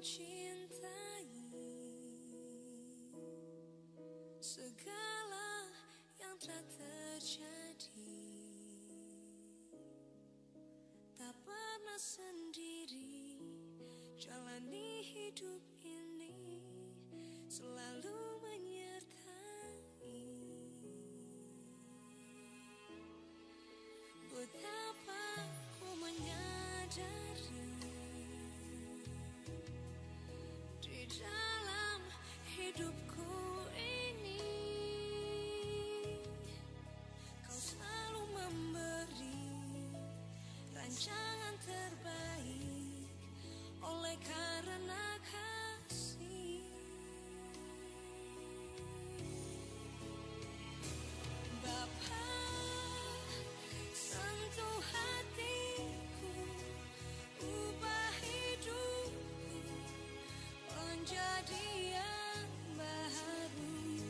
mencintai segala yang telah terjadi. Tak pernah sendiri jalani hidup ini, selalu menyertai. Betapa ku menyadari di dalam hidupku ini, kau selalu memberi rancangan terbaik oleh karena kasih. Bapa, sentuh hatiku, ubah hidupku menjadi yang baru,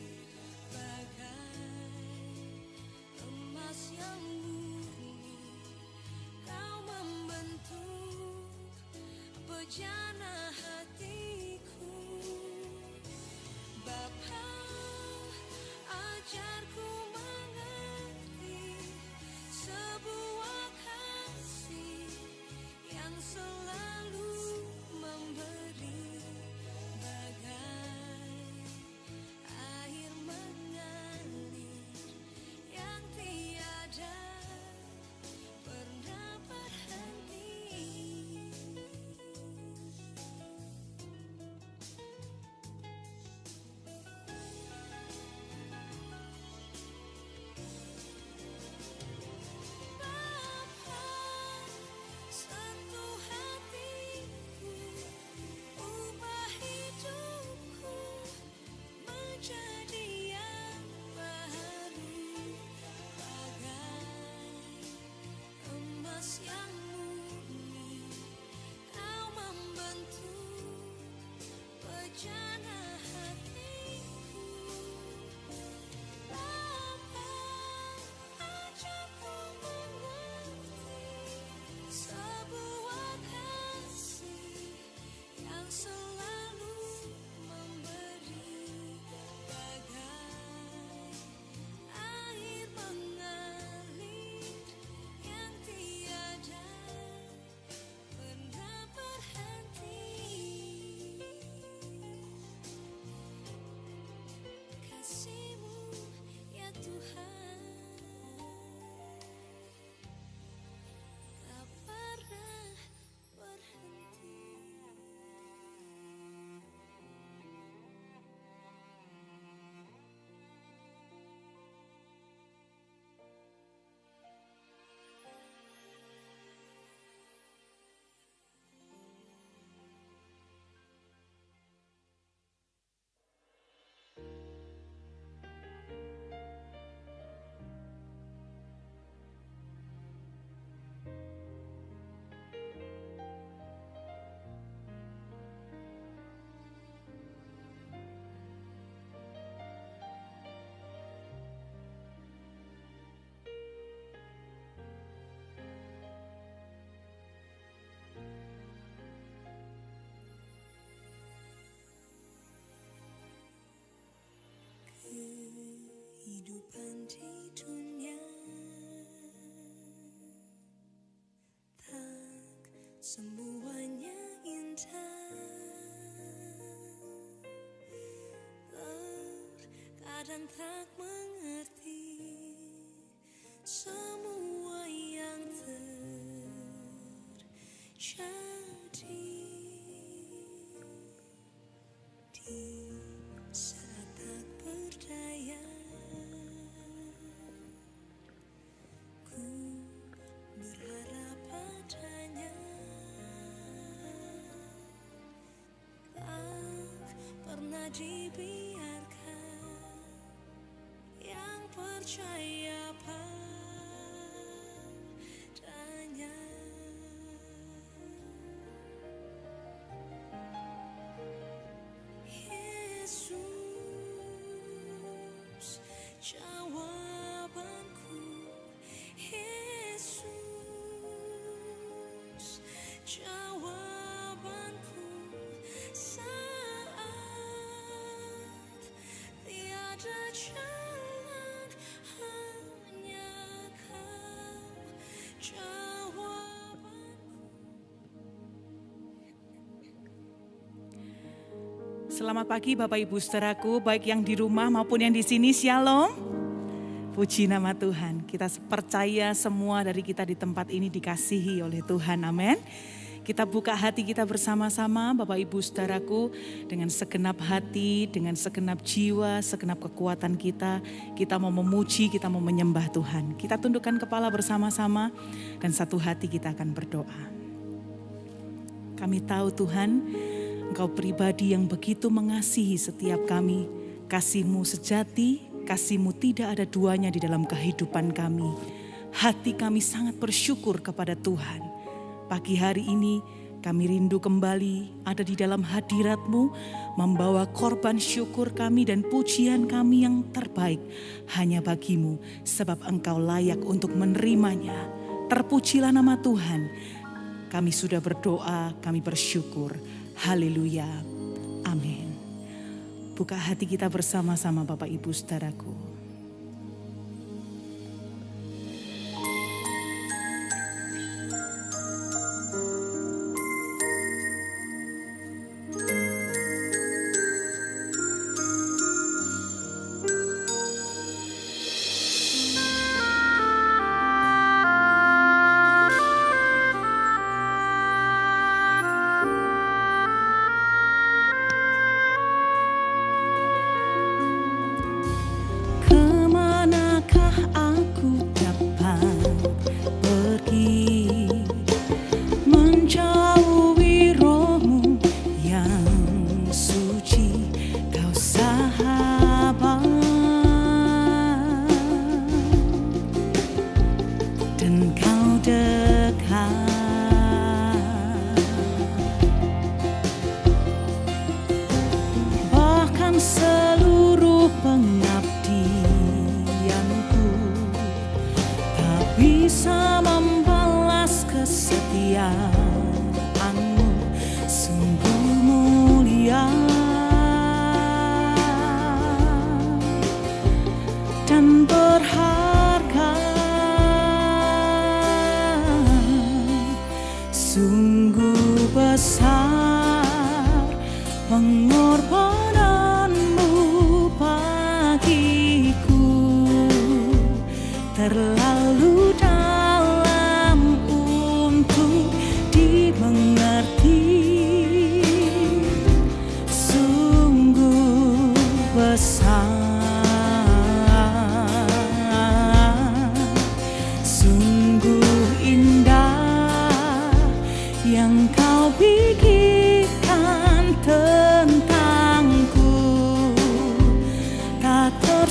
bagai emas yang murni. Kau membentuk bejana hatiku. Bapa, ajarku mengerti sebuah kasih yang selalu memberi, bagai air mengalir yang tiada pernah berhenti. Bapa, sentuh hatiku, ubah hidupku menjadi yang baru, bagai emas yang murni. Kau membentuk bejana hatiku. Bapa, ajarku mengerti sebuah kasih yang selalu memberi, bagai air mengalir yang tiada pernah berhenti. Kasih-Mu ya Tuhan tak pernah berhenti. Kehidupan di dunia tak semuanya indah, terkadang tak mengerti semua yang terjadi. Di saat tak berdaya, ku berharap padanya. Tak pernah dibiarkan yang percaya padanya. Yesus, jawabanku. Yesus, jawabanku. Selamat pagi Bapak Ibu Saudaraku, baik yang di rumah maupun yang di sini, Shalom. Puji nama Tuhan, kita percaya semua dari kita di tempat ini dikasihi oleh Tuhan, amin. Kita buka hati kita bersama-sama Bapak Ibu Saudaraku, dengan segenap hati, dengan segenap jiwa, segenap kekuatan kita mau memuji, kita mau menyembah Tuhan. Kita tundukkan kepala bersama-sama dan satu hati kita akan berdoa. Kami tahu Tuhan, Engkau pribadi yang begitu mengasihi setiap kami. Kasih-Mu sejati, kasih-Mu tidak ada duanya di dalam kehidupan kami. Hati kami sangat bersyukur kepada Tuhan. Pagi hari ini kami rindu kembali ada di dalam hadirat-Mu, membawa korban syukur kami dan pujian kami yang terbaik hanya bagi-Mu, sebab Engkau layak untuk menerimanya. Terpujilah nama Tuhan. Kami sudah berdoa, kami bersyukur. Haleluya. Amin. Buka hati kita bersama-sama Bapak Ibu Saudaraku.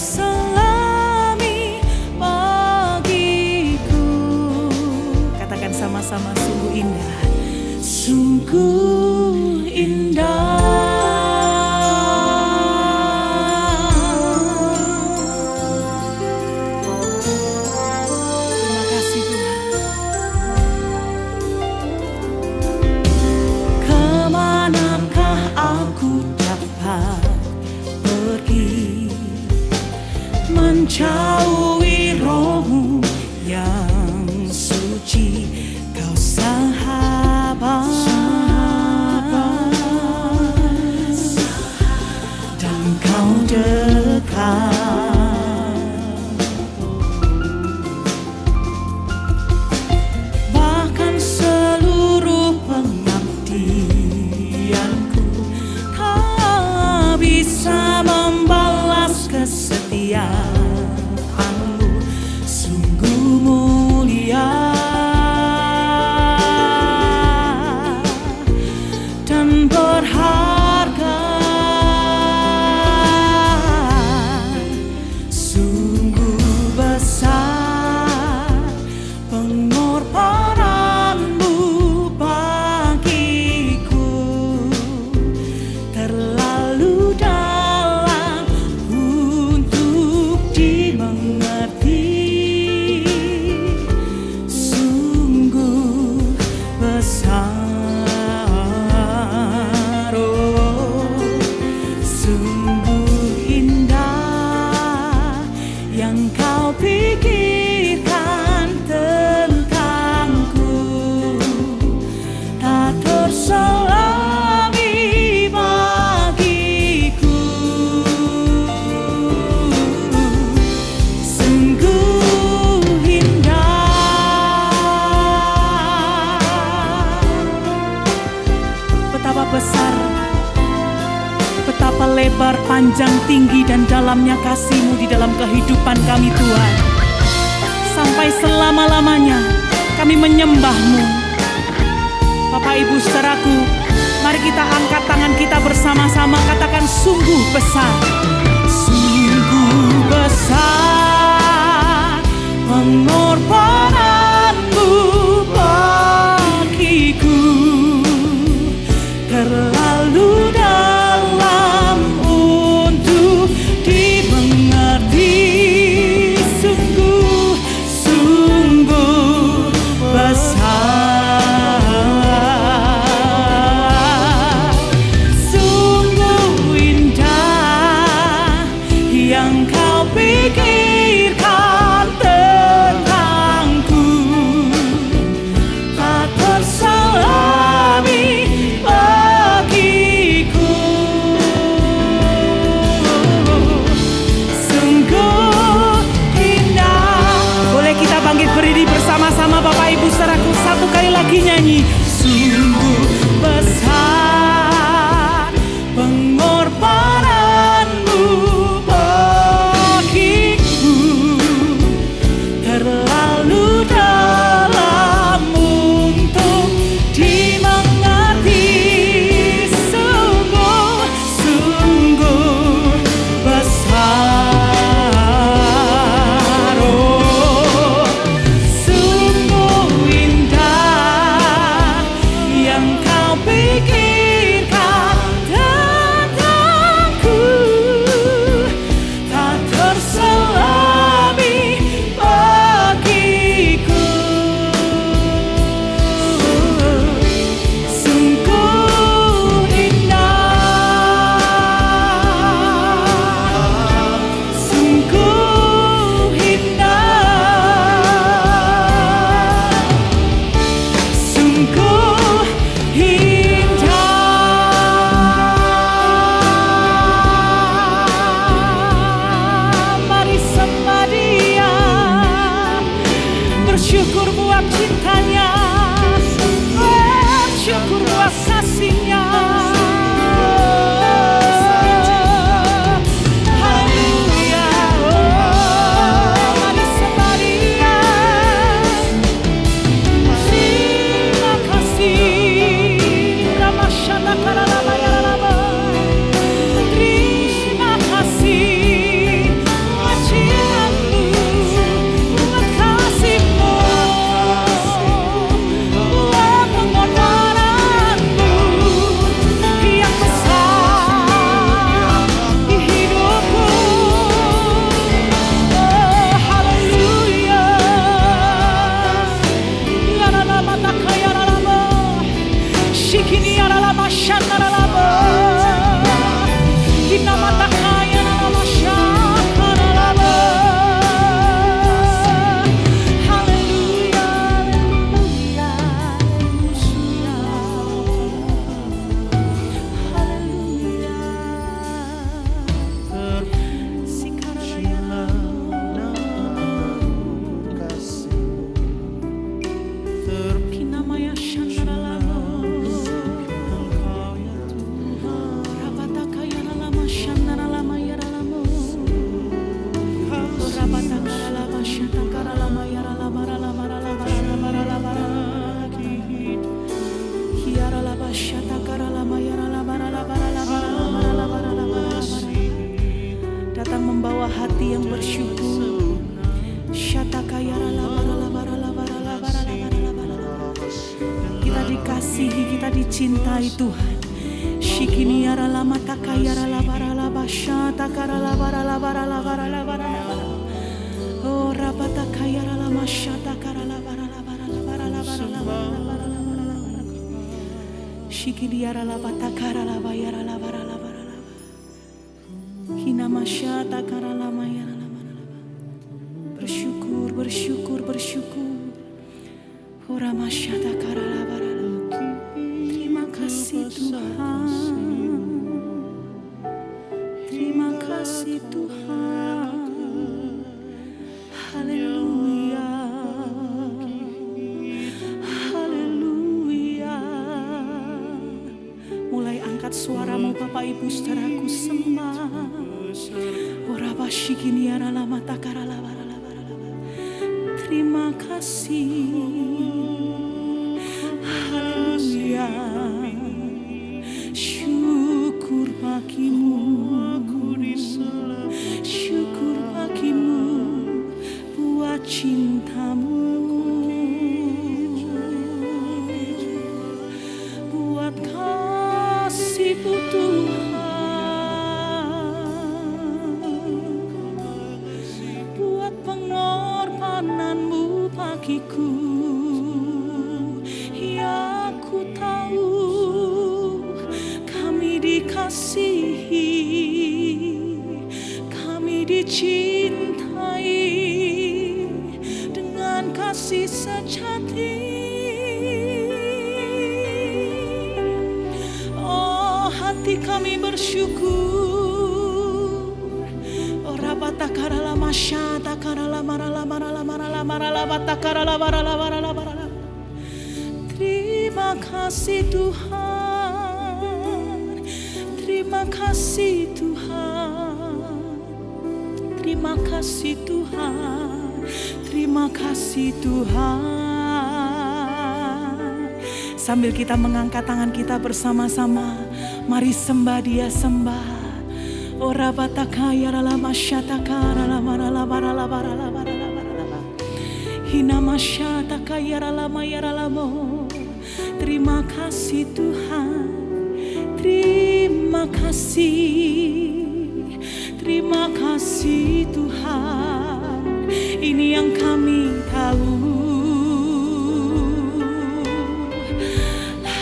Selami bagiku. panjang, tinggi, dan dalamnya kasih-Mu di dalam kehidupan kami Tuhan. Sampai selama-lamanya kami menyembah-Mu. Bapak Ibu saudaraku, mari kita angkat tangan kita bersama-sama, katakan sungguh besar. Sungguh besar pengorbananmu bagiku, terlalu dalam untuk dimengerti. Sungguh, sungguh besar, sungguh indah yang Kau pikirkan tentangku, tak terselami bagiku. Sungguh indah. Boleh kita bangkit berdiri bersama-sama Bapak Ibu saudaraku, satu kali lagi nyanyi. Sungguh besar pengorbananmu bagiku, terlalu dalam untuk dimengerti. Sungguh, sungguh besar, oh, sungguh indah yang Kau pikirkan tentangku, tak terselami bagiku. Sungguh indah, sungguh indah, sungguh indah. Mari sembah Dia, bersyukur buat cintanya, bersyukur buat kasihnya. Haleluya, oh, mari sembah Dia. Terima kasih, Ramashana Karalama Yaralama. Terima kasih, buat cinta-Mu, buat kasih-Mu, buat pengorbanan-Mu yang besar di hidupku. Oh, haleluya. Yaralama takayaralama, shikini yaralama shanaralama, hinama takayaralama shakaralama. Haleluya, haleluya, haleluya, haleluya. Sikaralaya. Kinamaya shanaralama, rabatakayaralama shanaralama yaralama, rabatakaralama shatakaralama yaralama ralama ralama ralama ralama ralama, hiaralama shatakaralama yaralama ralama ralama ralama ralama ralama ralama. Datang membawa hati yang bersyukur. Shatakayaralama ralama ralama ralama ralama ralama ralama. Kita dikasihi, kita dicintai Tuhan. Shikini yaralama takayaralama ralama shatakaralama ralama ralama ralama ralama. Oh, rabatakayaralama shatakaralama ralama ralama ralama ralama ralama ralama. Shikini yaralama takaralama yaralama ralama ralama. Hinama shatakaralama yaralama ralama. Bersyukur, bersyukur, bersyukur. Oh, ramashatakaralama ralama. Terima kasih Tuhan. Terima kasih Tuhan. Haleluya. Haleluya. Mulai angkat suaramu Bapak Bapak Ibu saudaraku sembah. Ora basyikini arala mata karala barala barala. Terima kasih. Haleluya. Syukur bagimu. Syukur bagimu buat cintamu. Buat kasih-Mu Tuhan, buat pengorbanan-Mu bagiku, ya ku tahu kami dikasihi, kami dicintai dengan kasih sejati. Hati kami bersyukur. Ora batakarala masyata karala marala marala marala marala batakarala marala marala marala. Terima kasih Tuhan. Terima kasih Tuhan. Terima kasih Tuhan. Terima kasih Tuhan. Sambil kita mengangkat tangan kita bersama-sama, mari sembah Dia, sembah. Ora batakaya rala masyataka rala marala marala marala marala marala. Hina masyataka rala mayarala mo. Terima kasih Tuhan. Terima kasih. Terima kasih Tuhan. Ini yang kami tahu.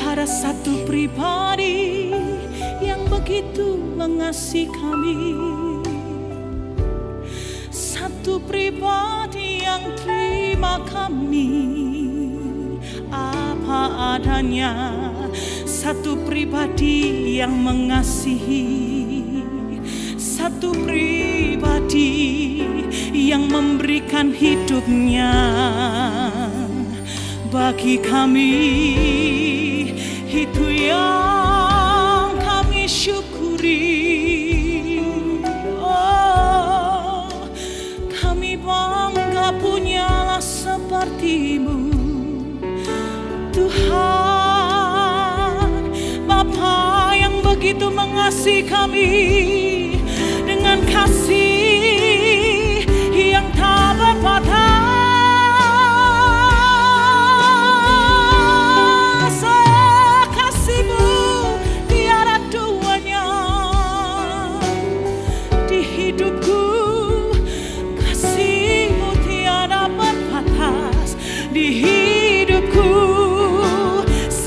Ada satu pribadi yang begitu mengasihi kami. Satu pribadi yang terima kami apa adanya. Satu pribadi yang mengasihi. Satu pribadi yang memberikan hidupnya bagi kami. Itu yang kami syukuri. Oh, kami bangga punyalah seperti-Mu Tuhan, Bapa yang begitu mengasihi kami dengan kasih yang tak berbatas.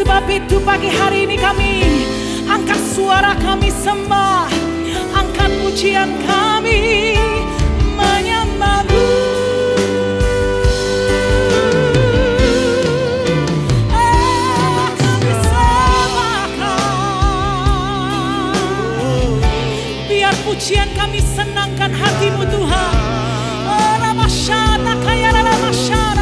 Sebab itu pagi hari ini kami angkat suara kami sembah, angkat pujian kami menyembah-Mu. Kami sembahkan, biar pujian kami senangkan hati-Mu Tuhan. Ramasyata kaya ramasyata.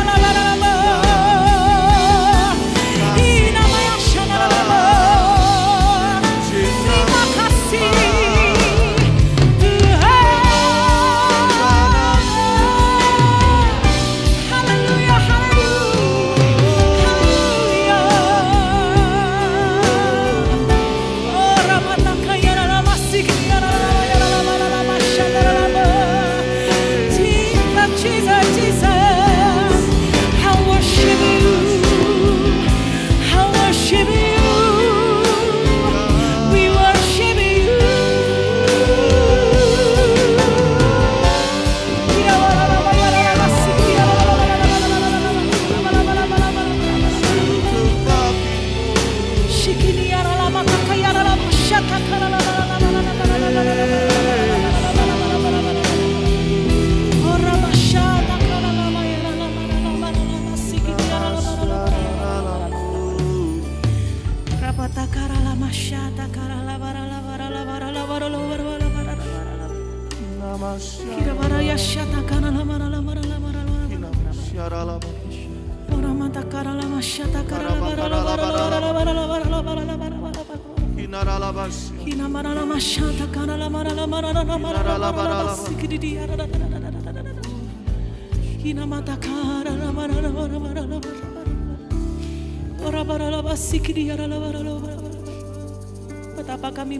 Betapa kami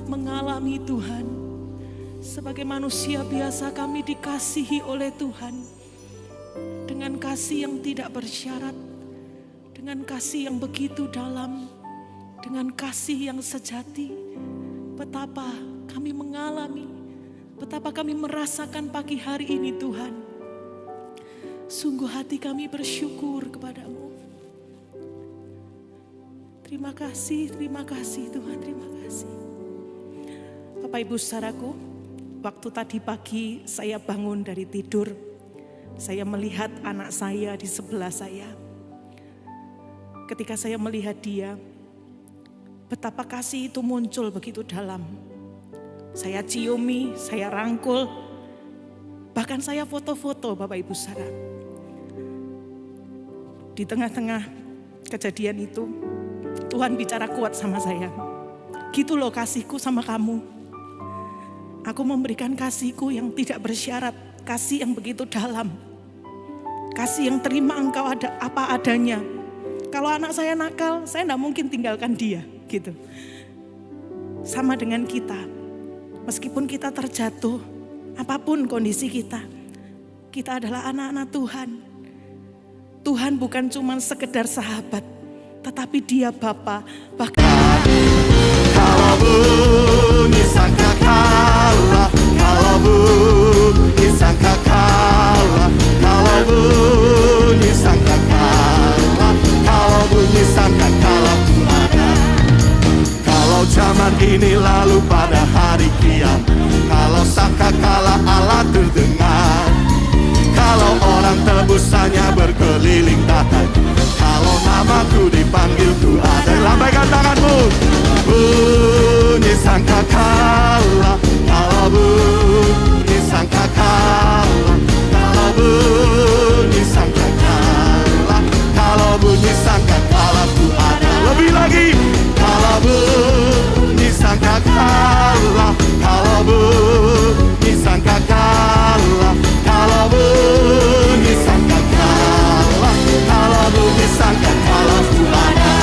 mengalami Tuhan. Sebagai manusia biasa kami dikasihi oleh Tuhan. Dengan kasih yang tidak bersyarat. Dengan kasih yang begitu dalam. Dengan kasih yang sejati. Betapa kami mengalami. Betapa kami merasakan pagi hari ini Tuhan. Sungguh hati kami bersyukur kepadamu. Terima kasih Tuhan, terima kasih. Bapak Ibu saudaraku, waktu tadi pagi saya bangun dari tidur, saya melihat anak saya di sebelah saya. Ketika saya melihat dia, betapa kasih itu muncul begitu dalam. Saya ciumi, saya rangkul, bahkan saya foto-foto Bapak Ibu saudara. Di tengah-tengah kejadian itu, Tuhan bicara kuat sama saya. Gitu loh kasihku sama kamu. Aku memberikan kasihku yang tidak bersyarat. Kasih yang begitu dalam. Kasih yang terima engkau ada apa adanya. Kalau anak saya nakal, saya tidak mungkin tinggalkan dia. Gitu. Sama dengan kita. Meskipun kita terjatuh, apapun kondisi kita. Kita adalah anak-anak Tuhan. Tuhan bukan cuma sekedar sahabat. Tetapi dia Bapa, bahkan kalau bunyi sangkakala, kalau bunyi sangkakala, kalau bunyi sangkakala, kalau bunyi sangkakala ku ada. Kalau zaman ini lalu pada hari kiamat, kalau sangkakala Allah terdengar, kalau orang tebusannya berkeliling datang, kalau namaku dipanggil ku ada. Lambaikan tanganmu. Bunyi sangkakala, kalau bunyi sangkakala, kalau bunyi sangkakala, kalau bunyi sangkakala ku ada. Lebih lagi. Kalau bunyi sangkakala, kalau bunyi sangkakala, kalau bunyi sangkakala, kalau bunyi sangkakala ku ada.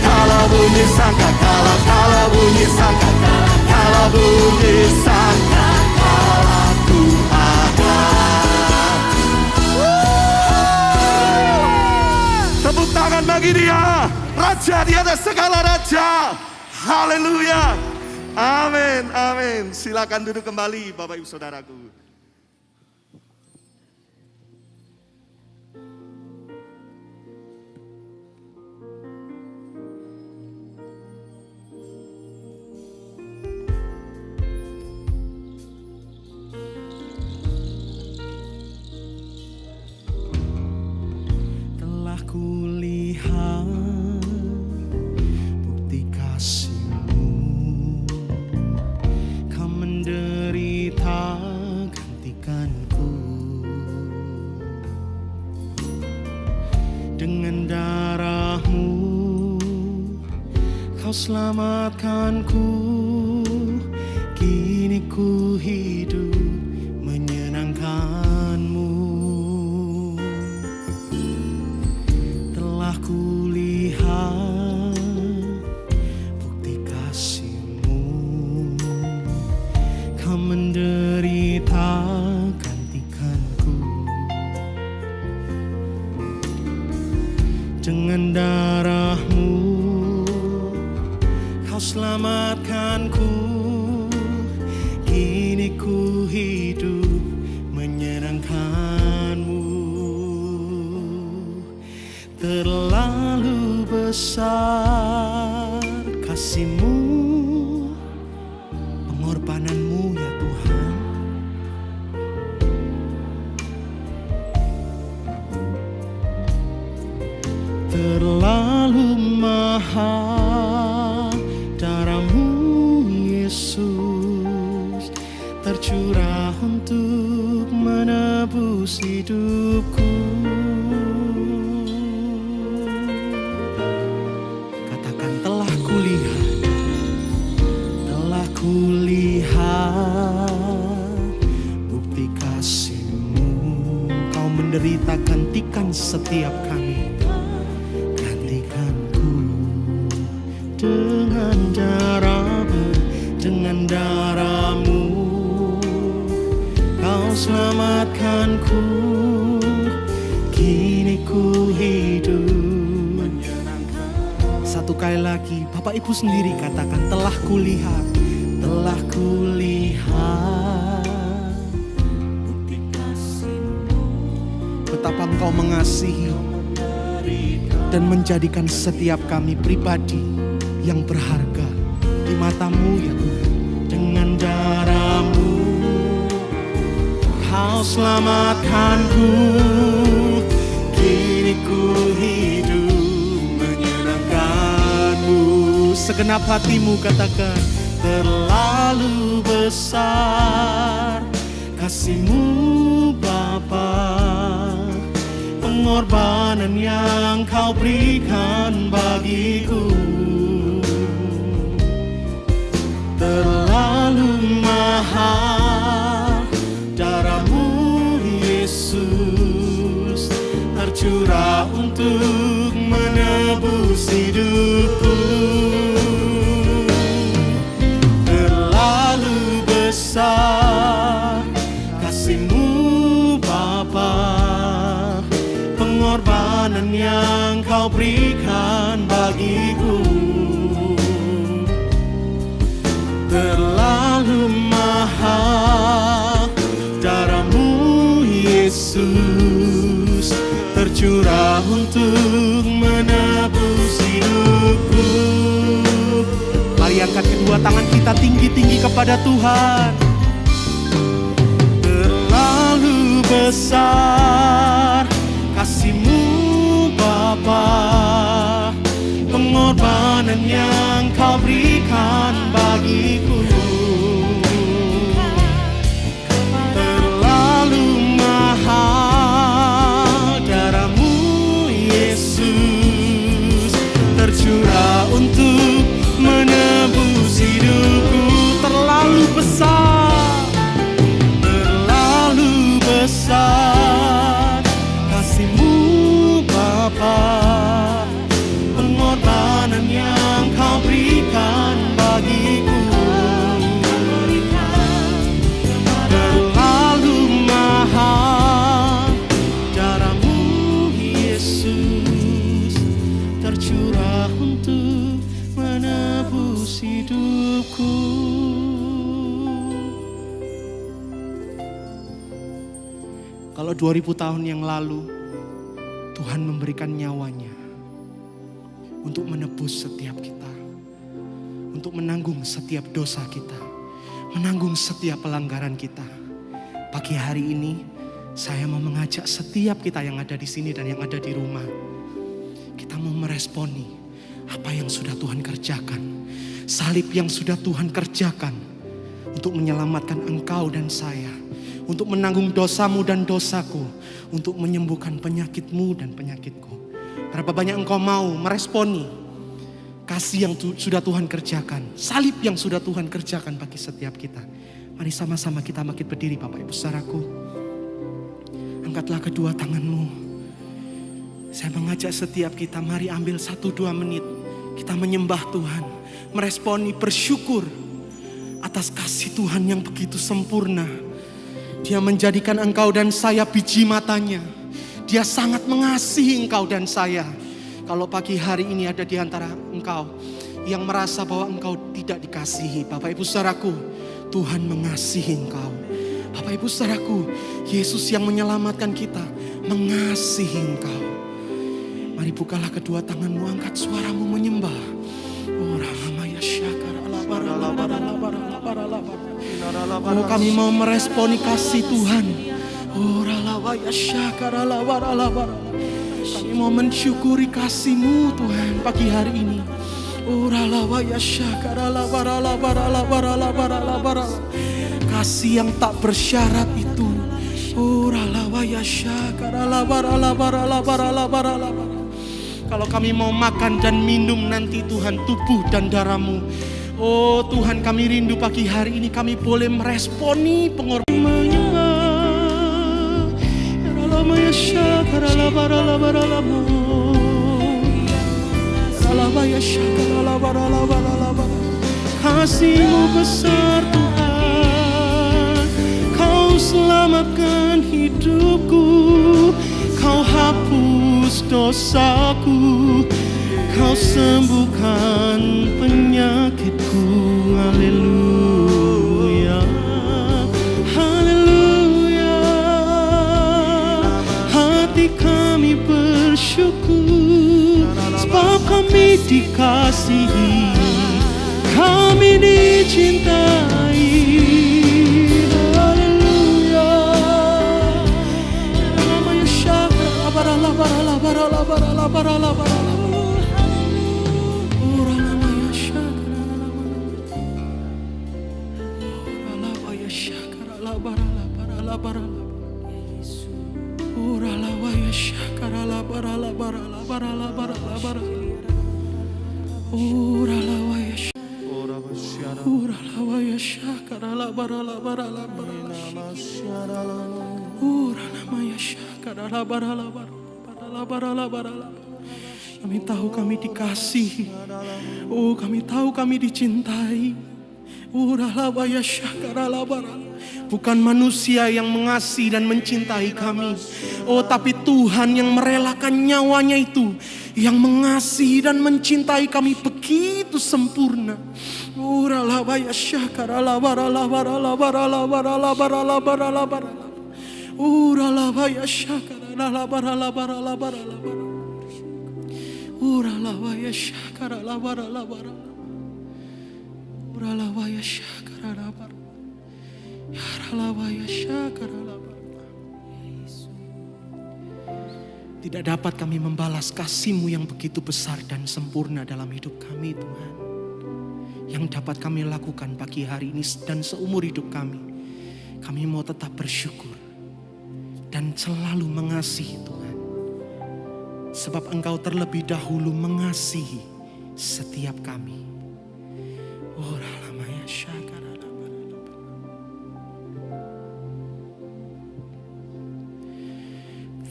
Kalau bunyi sangkakala, kalau bunyi sangkakala, kalau bunyi sangkakala ku ada. Tepuk tangan bagi dia, Raja di atas segala raja. Haleluya. Amin, amin. Silakan duduk kembali Bapak Ibu Saudaraku. Telah kulihat bukti kasih-Mu, Kau menderita gantikanku. Dengan darah-Mu Kau selamatkanku. Kini ku hidup menyenangkan-Mu. Telah kulihat bukti kasih-Mu, Kau menderita gantikanku. Dengan darah-Mu Kau selamatkanku. Kini ku hidup menyenangkan-Mu. Terlalu besar kasih-Mu, pengorbanan-Mu ya Tuhan. Terlalu mahal darah-Mu Yesus, tercurah untuk menebus hidupku. Katakan telah kulihat gantikan setiap kami. Gantikanku dengan darah-Mu, dengan darah-Mu Kau selamatkanku. Kini ku hidup. Satu kali lagi, Bapak Ibu sendiri katakan, telah kulihat betapa Engkau mengasihi dan menjadikan setiap kami pribadi yang berharga di mata-Mu ya Tuhan. Dengan darah-Mu Kau selamatkanku. Kini ku hidup menyenangkan-Mu. Segenap hatimu katakan, terlalu besar kasih-Mu Bapa, pengorbanan yang Kau berikan bagiku. Terlalu mahal darah-Mu Yesus, tercurah untuk menebus hidupku. Terlalu besar kasih-Mu Bapa, pengorbanan yang Kau berikan bagiku. Terlalu mahal darah-Mu Yesus, tercurah untuk menebus hidupku. Mari angkat kedua tangan kita tinggi-tinggi kepada Tuhan. Terlalu besar kasih-Mu Bapa, pengorbanan yang Kau berikan bagiku. Terlalu mahal darah-Mu Yesus, tercurah untuk menebus hidupku. Terlalu besar, terlalu besar kasih-Mu Bapa, pengorbanan yang Kau berikan bagiku. Terlalu mahal darah-Mu Yesus, tercurah untuk menebus hidupku. Kalau 2000 tahun yang lalu Tuhan memberikan nyawanya untuk menebus setiap kita, untuk menanggung setiap dosa kita, menanggung setiap pelanggaran kita. Pagi hari ini saya mau mengajak setiap kita yang ada di sini dan yang ada di rumah, kita mau meresponi apa yang sudah Tuhan kerjakan, salib yang sudah Tuhan kerjakan untuk menyelamatkan engkau dan saya, untuk menanggung dosamu dan dosaku, untuk menyembuhkan penyakitmu dan penyakitku. Berapa banyak engkau mau meresponi kasih yang sudah Tuhan kerjakan, salib yang sudah Tuhan kerjakan bagi setiap kita. Mari sama-sama kita bangkit berdiri Bapak Ibu saudaraku. Angkatlah kedua tanganmu. Saya mengajak setiap kita, mari ambil 1-2 menit. Kita menyembah Tuhan, meresponi, bersyukur atas kasih Tuhan yang begitu sempurna. Dia menjadikan engkau dan saya biji matanya. Dia sangat mengasihi engkau dan saya. Kalau pagi hari ini ada di antara engkau yang merasa bahwa engkau tidak dikasihi, Bapak Ibu saudaraku, Tuhan mengasihi engkau. Bapak Ibu saudaraku, Yesus yang menyelamatkan kita mengasihi engkau. Mari bukalah kedua tanganmu, angkat suaramu menyembah. Oh, kami mau meresponi kasih Tuhan. Kami mau mensyukuri kasih-Mu Tuhan pagi hari ini. Kasih yang tak bersyarat itu. Kalau kami mau makan dan minum nanti Tuhan tubuh dan darah-Mu. Oh Tuhan, kami rindu pagi hari ini kami boleh meresponi pengorbanan. Kasih-Mu besar Tuhan, Kau selamatkan hidupku, Kau hapus dosaku, Kau sembuhkan penyakitku. Haleluya, haleluya. Hati kami bersyukur sebab kami dikasihi, kami dicintai. Haleluya. Namanya syakra barala barala barala barala barala barala. Ora namanya syakra barala barala syakra la barala barala barala. Ora la waya syakra la barala barala barala barala barala. Ora la waya Ura la waya syakara la barala barala barala. Ura namanya syakara la barala barala barala barala. Kami tahu kami dikasihi. Oh, kami tahu kami dicintai. Ura la waya syakara la barala. Bukan manusia yang mengasihi dan mencintai kami. Oh, tapi Tuhan yang merelakan nyawanya itu, yang mengasihi dan mencintai kami begitu sempurna. Ura la waya syakara la barala barala barala barala barala barala barala. Ura la waya syakara la barala barala barala barala. Ura la waya syakara la barala barala. Ura la waya syakara la barala. Ya la waya syakara la barala. Tidak dapat kami membalas kasih-Mu yang begitu besar dan sempurna dalam hidup kami, Tuhan. Yang dapat kami lakukan pagi hari ini dan seumur hidup kami. Kami mau tetap bersyukur dan selalu mengasihi Tuhan. Sebab Engkau terlebih dahulu mengasihi setiap kami. Oh, ralamaya syakara.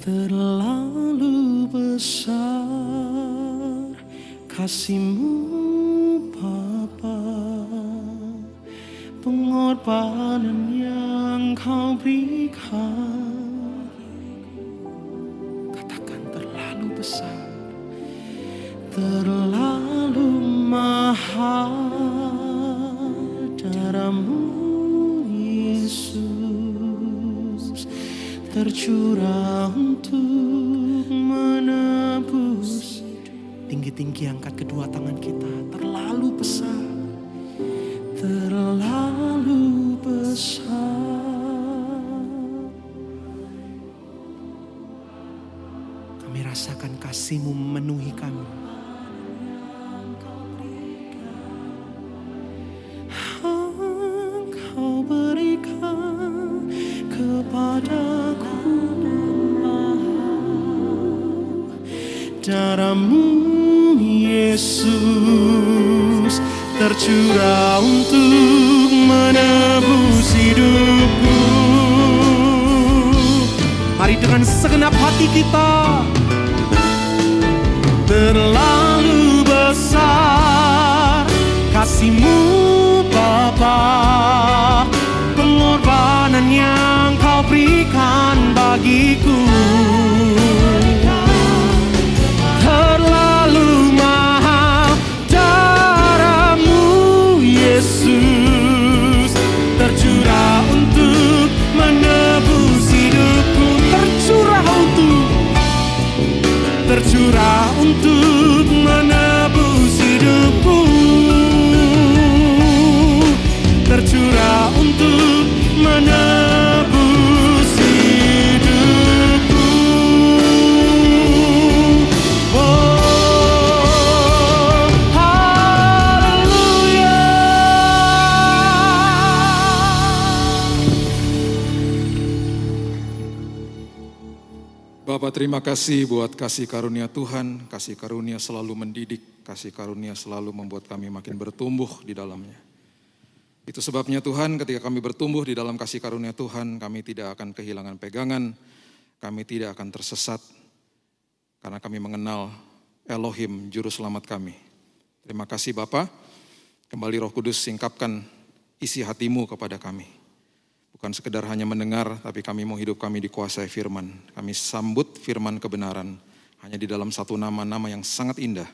Terlalu besar kasih-Mu Bapa, pengorbanan yang Kau berikan. Katakan terlalu besar, terlalu mahal darah-Mu Yesus tercurah untuk menebus. Tinggi-tinggi angkat kedua tangan kita. Terlalu besar, terlalu besar. Kami rasakan kasih-Mu memenuhi kami. Engkau berikan kepadaku darah-Mu Yesus tercurah untuk menebus hidupku. Mari dengan segenap hati kita. Terlalu besar kasih-Mu Bapa, pengorbanan yang Kau berikan bagiku. Terlalu mahal darah-Mu Yesus tercurah untuk menebus hidupku. Tercurah untuk menebus hidupku. Tercurah untuk menebus hidupku. Oh, haleluya. Bapak, terima kasih buat kasih karunia Tuhan. Kasih karunia selalu mendidik, kasih karunia selalu membuat kami makin bertumbuh di dalamnya. Itu sebabnya Tuhan, ketika kami bertumbuh di dalam kasih karunia Tuhan, kami tidak akan kehilangan pegangan, kami tidak akan tersesat, karena kami mengenal Elohim, Juru Selamat kami. Terima kasih Bapa, kembali Roh Kudus singkapkan isi hatimu kepada kami. Bukan sekedar hanya mendengar, tapi kami mau hidup kami dikuasai firman. Kami sambut firman kebenaran hanya di dalam satu nama yang sangat indah,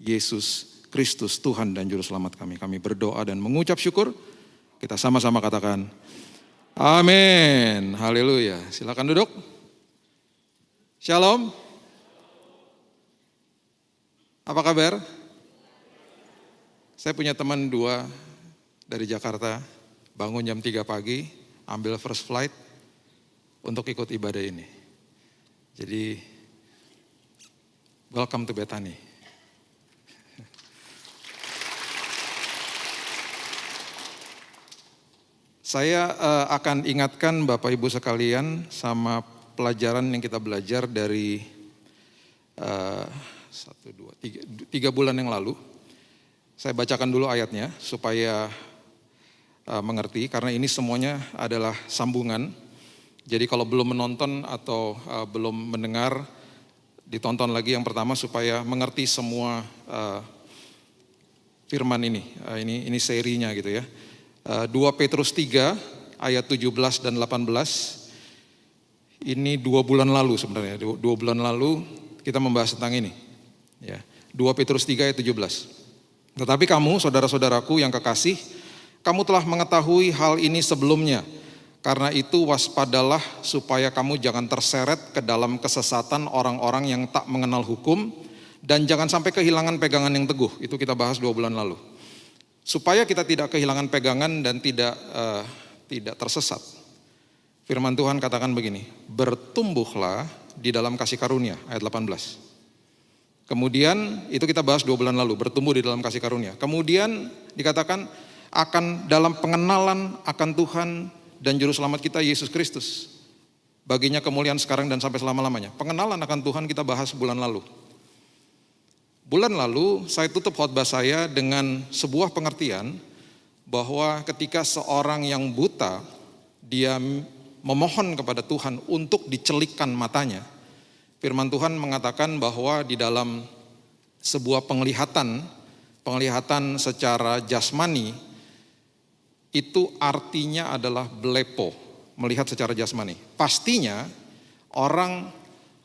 Yesus Kristus, Tuhan dan Juru Selamat kami. Kami berdoa dan mengucap syukur. Kita sama-sama katakan, amin. Haleluya. Silakan duduk. Shalom. Apa kabar? Saya punya teman 2 dari Jakarta, bangun jam 3 pagi, ambil first flight untuk ikut ibadah ini. Jadi, welcome to Bethany. Saya akan ingatkan Bapak Ibu sekalian sama pelajaran yang kita belajar dari 3 bulan yang lalu. Saya bacakan dulu ayatnya supaya mengerti, karena ini semuanya adalah sambungan. Jadi kalau belum menonton atau belum mendengar, ditonton lagi yang pertama supaya mengerti semua firman ini. Ini serinya gitu ya. 2 Petrus 3 ayat 17 dan 18. Ini 2 bulan lalu sebenarnya. 2 bulan lalu kita membahas tentang ini. Ya. 2 Petrus 3 ayat 17. Tetapi kamu, saudara-saudaraku yang kekasih, kamu telah mengetahui hal ini sebelumnya. Karena itu waspadalah supaya kamu jangan terseret ke dalam kesesatan orang-orang yang tak mengenal hukum, dan jangan sampai kehilangan pegangan yang teguh. Itu kita bahas 2 bulan lalu. Supaya kita tidak kehilangan pegangan dan tidak tersesat. Firman Tuhan katakan begini, bertumbuhlah di dalam kasih karunia, ayat 18. Kemudian itu kita bahas 2 bulan lalu, bertumbuh di dalam kasih karunia. Kemudian dikatakan akan dalam pengenalan akan Tuhan dan Juru Selamat kita Yesus Kristus. Baginya kemuliaan sekarang dan sampai selama-lamanya. Pengenalan akan Tuhan kita bahas bulan lalu. Bulan lalu saya tutup khotbah saya dengan sebuah pengertian bahwa ketika seorang yang buta dia memohon kepada Tuhan untuk dicelikkan matanya, firman Tuhan mengatakan bahwa di dalam sebuah penglihatan secara jasmani, itu artinya adalah blepo, melihat secara jasmani. Pastinya orang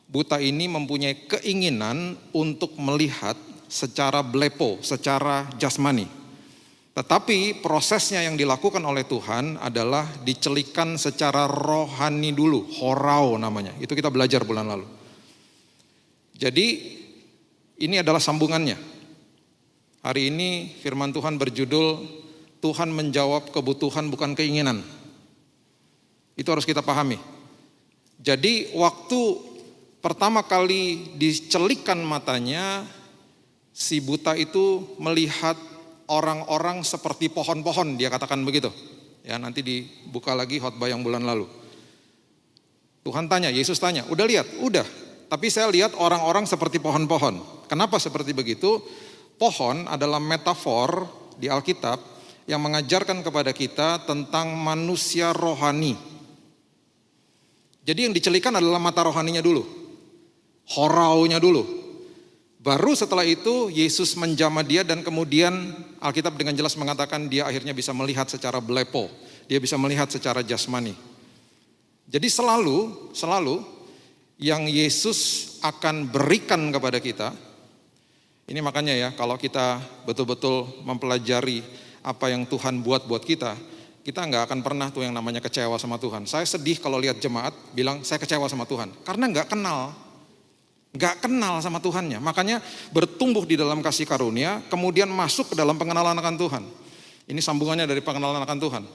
buta ini mempunyai keinginan untuk melihat secara blepo, secara jasmani. Tetapi prosesnya yang dilakukan oleh Tuhan adalah dicelikan secara rohani dulu, horao namanya. Itu kita belajar bulan lalu. Jadi ini adalah sambungannya. Hari ini firman Tuhan berjudul Tuhan menjawab kebutuhan bukan keinginan. Itu harus kita pahami. Jadi waktu pertama kali dicelikkan matanya, si buta itu melihat orang-orang seperti pohon-pohon, dia katakan begitu. Ya, nanti dibuka lagi khotbah yang bulan lalu. Tuhan tanya, Yesus tanya, udah lihat? Udah. Tapi saya lihat orang-orang seperti pohon-pohon. Kenapa seperti begitu? Pohon adalah metafor di Alkitab yang mengajarkan kepada kita tentang manusia rohani. Jadi yang dicelikan adalah mata rohaninya dulu. Horaunya dulu. Baru setelah itu Yesus menjamah dia dan kemudian Alkitab dengan jelas mengatakan dia akhirnya bisa melihat secara blepo. Dia bisa melihat secara jasmani. Jadi selalu yang Yesus akan berikan kepada kita, ini makanya ya kalau kita betul-betul mempelajari apa yang Tuhan buat kita nggak akan pernah tuh yang namanya kecewa sama Tuhan. Saya sedih kalau lihat jemaat bilang saya kecewa sama Tuhan, karena nggak kenal sama Tuhannya. Makanya bertumbuh di dalam kasih karunia, kemudian masuk ke dalam pengenalan akan Tuhan. Ini sambungannya dari pengenalan akan Tuhan.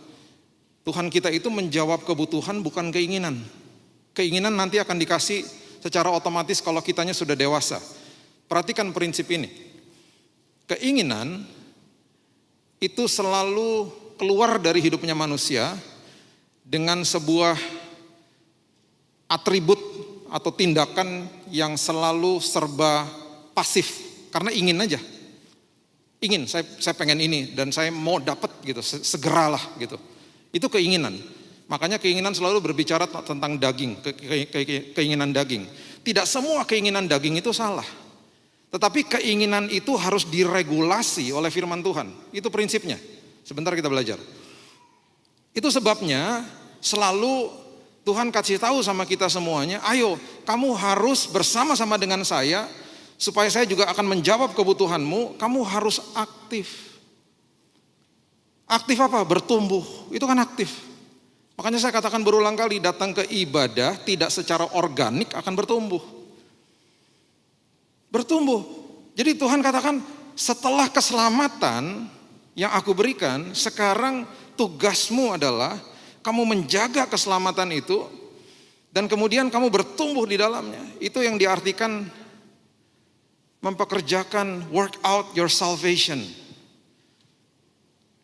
Tuhan kita itu menjawab kebutuhan bukan keinginan. Keinginan nanti akan dikasih secara otomatis kalau kitanya sudah dewasa. Perhatikan prinsip ini. Keinginan itu selalu keluar dari hidupnya manusia dengan sebuah atribut atau tindakan yang selalu serba pasif. Karena ingin aja. Ingin, saya pengen ini dan saya mau dapat gitu, segeralah gitu. Itu keinginan. Makanya keinginan selalu berbicara tentang daging, keinginan daging. Tidak semua keinginan daging itu salah. Tetapi keinginan itu harus diregulasi oleh firman Tuhan. Itu prinsipnya. Sebentar kita belajar. Itu sebabnya selalu Tuhan kasih tahu sama kita semuanya, ayo kamu harus bersama-sama dengan saya, supaya saya juga akan menjawab kebutuhanmu, kamu harus aktif. Aktif apa? Bertumbuh, itu kan aktif. Makanya saya katakan berulang kali, datang ke ibadah tidak secara organik akan bertumbuh. Bertumbuh. Jadi Tuhan katakan setelah keselamatan yang aku berikan, sekarang tugasmu adalah kamu menjaga keselamatan itu dan kemudian kamu bertumbuh di dalamnya. Itu yang diartikan mempekerjakan work out your salvation.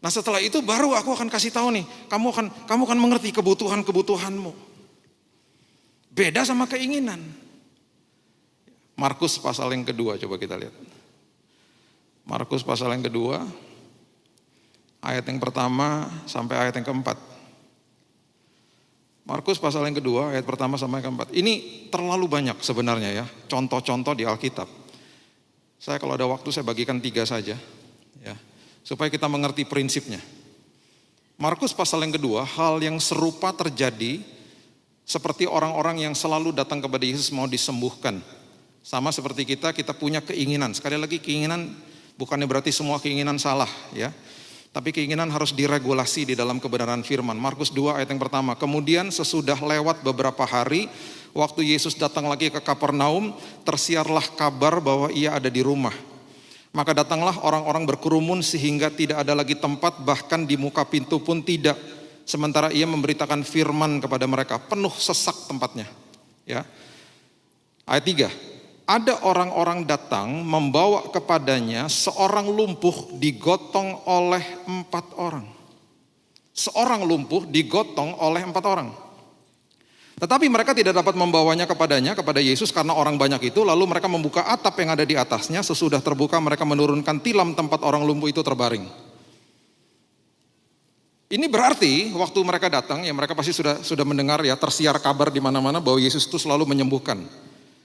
Nah setelah itu baru aku akan kasih tahu nih, kamu akan mengerti kebutuhanmu. Beda sama keinginan. Markus pasal yang kedua, coba kita lihat. Markus pasal yang kedua, ayat yang pertama sampai ayat yang keempat. Markus pasal yang kedua, ayat pertama sampai keempat. Ini terlalu banyak sebenarnya ya, contoh-contoh di Alkitab. Saya kalau ada waktu saya bagikan 3 saja, ya, supaya kita mengerti prinsipnya. Markus pasal yang kedua, hal yang serupa terjadi seperti orang-orang yang selalu datang kepada Yesus mau disembuhkan. Sama seperti kita punya keinginan. Sekali lagi keinginan bukannya berarti semua keinginan salah ya. Tapi keinginan harus diregulasi di dalam kebenaran firman. Markus 2 ayat yang pertama. Kemudian sesudah lewat beberapa hari, waktu Yesus datang lagi ke Kapernaum, tersiarlah kabar bahwa ia ada di rumah. Maka datanglah orang-orang berkerumun sehingga tidak ada lagi tempat, bahkan di muka pintu pun tidak. Sementara ia memberitakan firman kepada mereka, penuh sesak tempatnya. Ya. Ayat 3. Ada orang-orang datang membawa kepadanya seorang lumpuh digotong oleh 4 orang. Seorang lumpuh digotong oleh 4 orang. Tetapi mereka tidak dapat membawanya kepada Yesus karena orang banyak itu. Lalu mereka membuka atap yang ada di atasnya. Sesudah terbuka mereka menurunkan tilam tempat orang lumpuh itu terbaring. Ini berarti waktu mereka datang ya mereka pasti sudah mendengar ya tersiar kabar di mana-mana bahwa Yesus itu selalu menyembuhkan.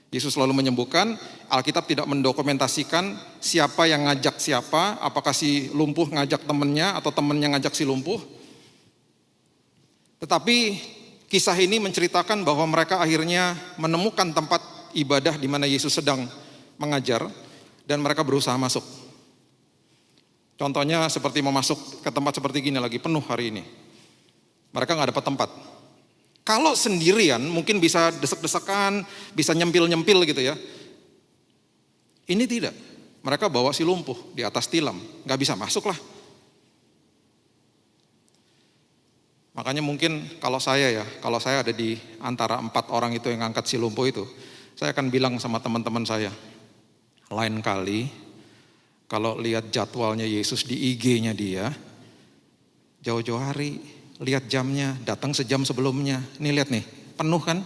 Yesus selalu menyembuhkan. Alkitab tidak mendokumentasikan siapa yang ngajak siapa, apakah si lumpuh ngajak temannya atau temannya ngajak si lumpuh. Tetapi kisah ini menceritakan bahwa mereka akhirnya menemukan tempat ibadah di mana Yesus sedang mengajar dan mereka berusaha masuk. Contohnya seperti mau masuk ke tempat seperti gini lagi penuh hari ini. Mereka nggak dapat tempat. Kalau sendirian mungkin bisa desek-desekan, bisa nyempil-nyempil gitu ya. Ini tidak. Mereka bawa si lumpuh di atas tilam, nggak bisa masuk lah. Makanya mungkin kalau saya ada di antara 4 orang itu yang angkat si lumpuh itu, saya akan bilang sama teman-teman saya, lain kali kalau lihat jadwalnya Yesus di IG-nya dia, jauh-jauh hari, lihat jamnya, datang sejam sebelumnya. Nih lihat nih, penuh kan?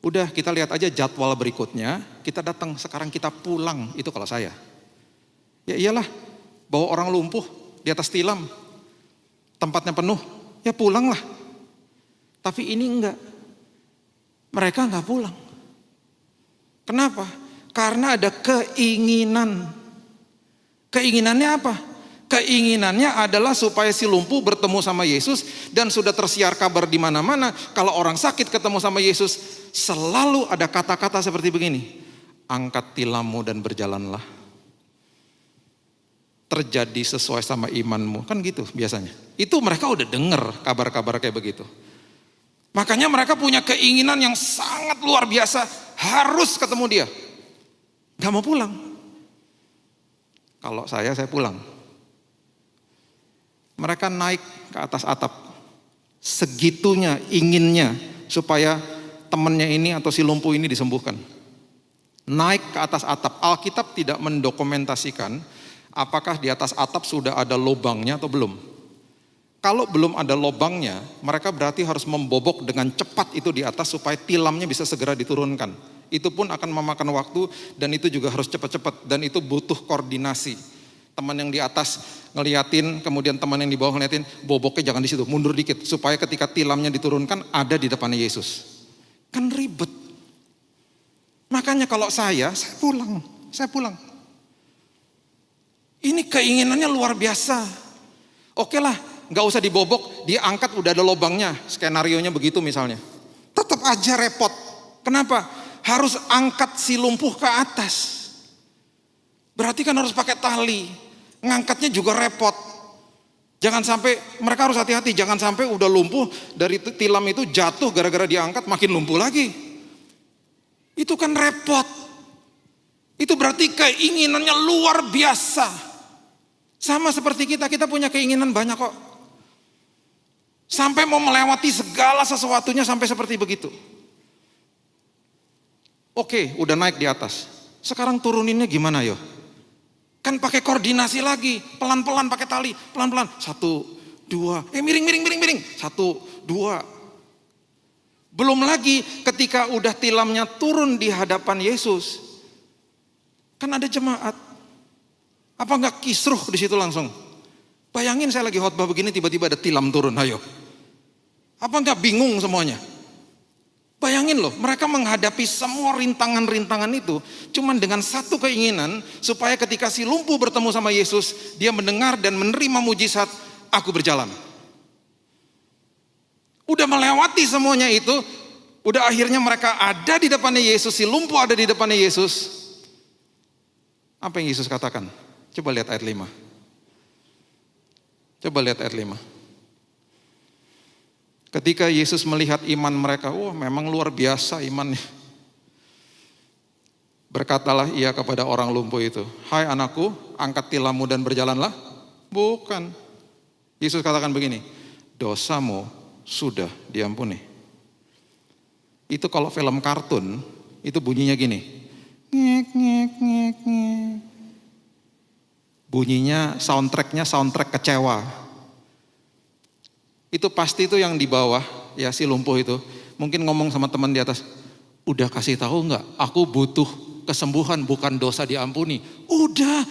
Udah kita lihat aja jadwal berikutnya, kita datang, sekarang kita pulang. Itu kalau saya. Ya iyalah, bawa orang lumpuh di atas tilam, tempatnya penuh, ya pulanglah. Tapi ini enggak. Mereka enggak pulang. Kenapa? Karena ada keinginan. Keinginannya apa? Keinginannya adalah supaya si lumpuh bertemu sama Yesus dan sudah tersiar kabar di mana-mana. Kalau orang sakit ketemu sama Yesus, selalu ada kata-kata seperti begini. Angkat tilammu dan berjalanlah. Terjadi sesuai sama imanmu. Kan gitu biasanya. Itu mereka udah dengar kabar-kabar kayak begitu. Makanya mereka punya keinginan yang sangat luar biasa. Harus ketemu dia. Gak mau pulang. Kalau saya pulang. Mereka naik ke atas atap. Segitunya inginnya supaya temannya ini atau si lumpuh ini disembuhkan. Naik ke atas atap. Alkitab tidak mendokumentasikan apakah di atas atap sudah ada lubangnya atau belum. Kalau belum ada lubangnya, mereka berarti harus membobok dengan cepat itu di atas supaya tilamnya bisa segera diturunkan. Itu pun akan memakan waktu dan itu juga harus cepat-cepat dan itu butuh koordinasi. Teman yang di atas ngeliatin, kemudian teman yang di bawah ngeliatin, boboknya jangan di situ, mundur dikit supaya ketika tilamnya diturunkan ada di depannya Yesus. Kan ribet. Makanya kalau saya pulang. Ini keinginannya luar biasa. Oke lah, gak usah dibobok, diangkat udah ada lubangnya. Skenarionya begitu misalnya. Tetap aja repot. Kenapa? Harus angkat si lumpuh ke atas. Berarti kan harus pakai tali. Ngangkatnya juga repot. Jangan sampai, mereka harus hati-hati. Jangan sampai udah lumpuh, dari tilam itu jatuh gara-gara diangkat makin lumpuh lagi. Itu kan repot. Itu berarti keinginannya luar biasa. Sama seperti kita punya keinginan banyak kok. Sampai mau melewati segala sesuatunya sampai seperti begitu. Oke, udah naik di atas. Sekarang turuninnya gimana yo? Kan pakai koordinasi lagi, pelan-pelan pakai tali, pelan-pelan. 1, 2, miring. 1, 2. Belum lagi ketika udah tilamnya turun di hadapan Yesus. Kan ada jemaat. Apa enggak kisruh di situ langsung? Bayangin saya lagi khotbah begini tiba-tiba ada tilam turun, ayo. Apa enggak bingung semuanya? Bayangin loh, mereka menghadapi semua rintangan-rintangan itu cuman dengan satu keinginan, supaya ketika si lumpuh bertemu sama Yesus, dia mendengar dan menerima mujizat, aku berjalan. Udah melewati semuanya itu, udah akhirnya mereka ada di depannya Yesus, si lumpuh ada di depannya Yesus. Apa yang Yesus katakan? Coba lihat ayat 5. Coba lihat ayat 5. Ketika Yesus melihat iman mereka, wah memang luar biasa imannya. Berkatalah ia kepada orang lumpuh itu, hai anakku, angkat tilammu dan berjalanlah. Bukan. Yesus katakan begini, dosamu sudah diampuni. Itu kalau film kartun, itu bunyinya gini. Ngek, ngek, ngek, ngek. Bunyinya soundtrack kecewa. Itu pasti itu yang di bawah, ya si lumpuh itu. Mungkin ngomong sama teman di atas, udah kasih tahu nggak? Aku butuh kesembuhan, bukan dosa diampuni. Udah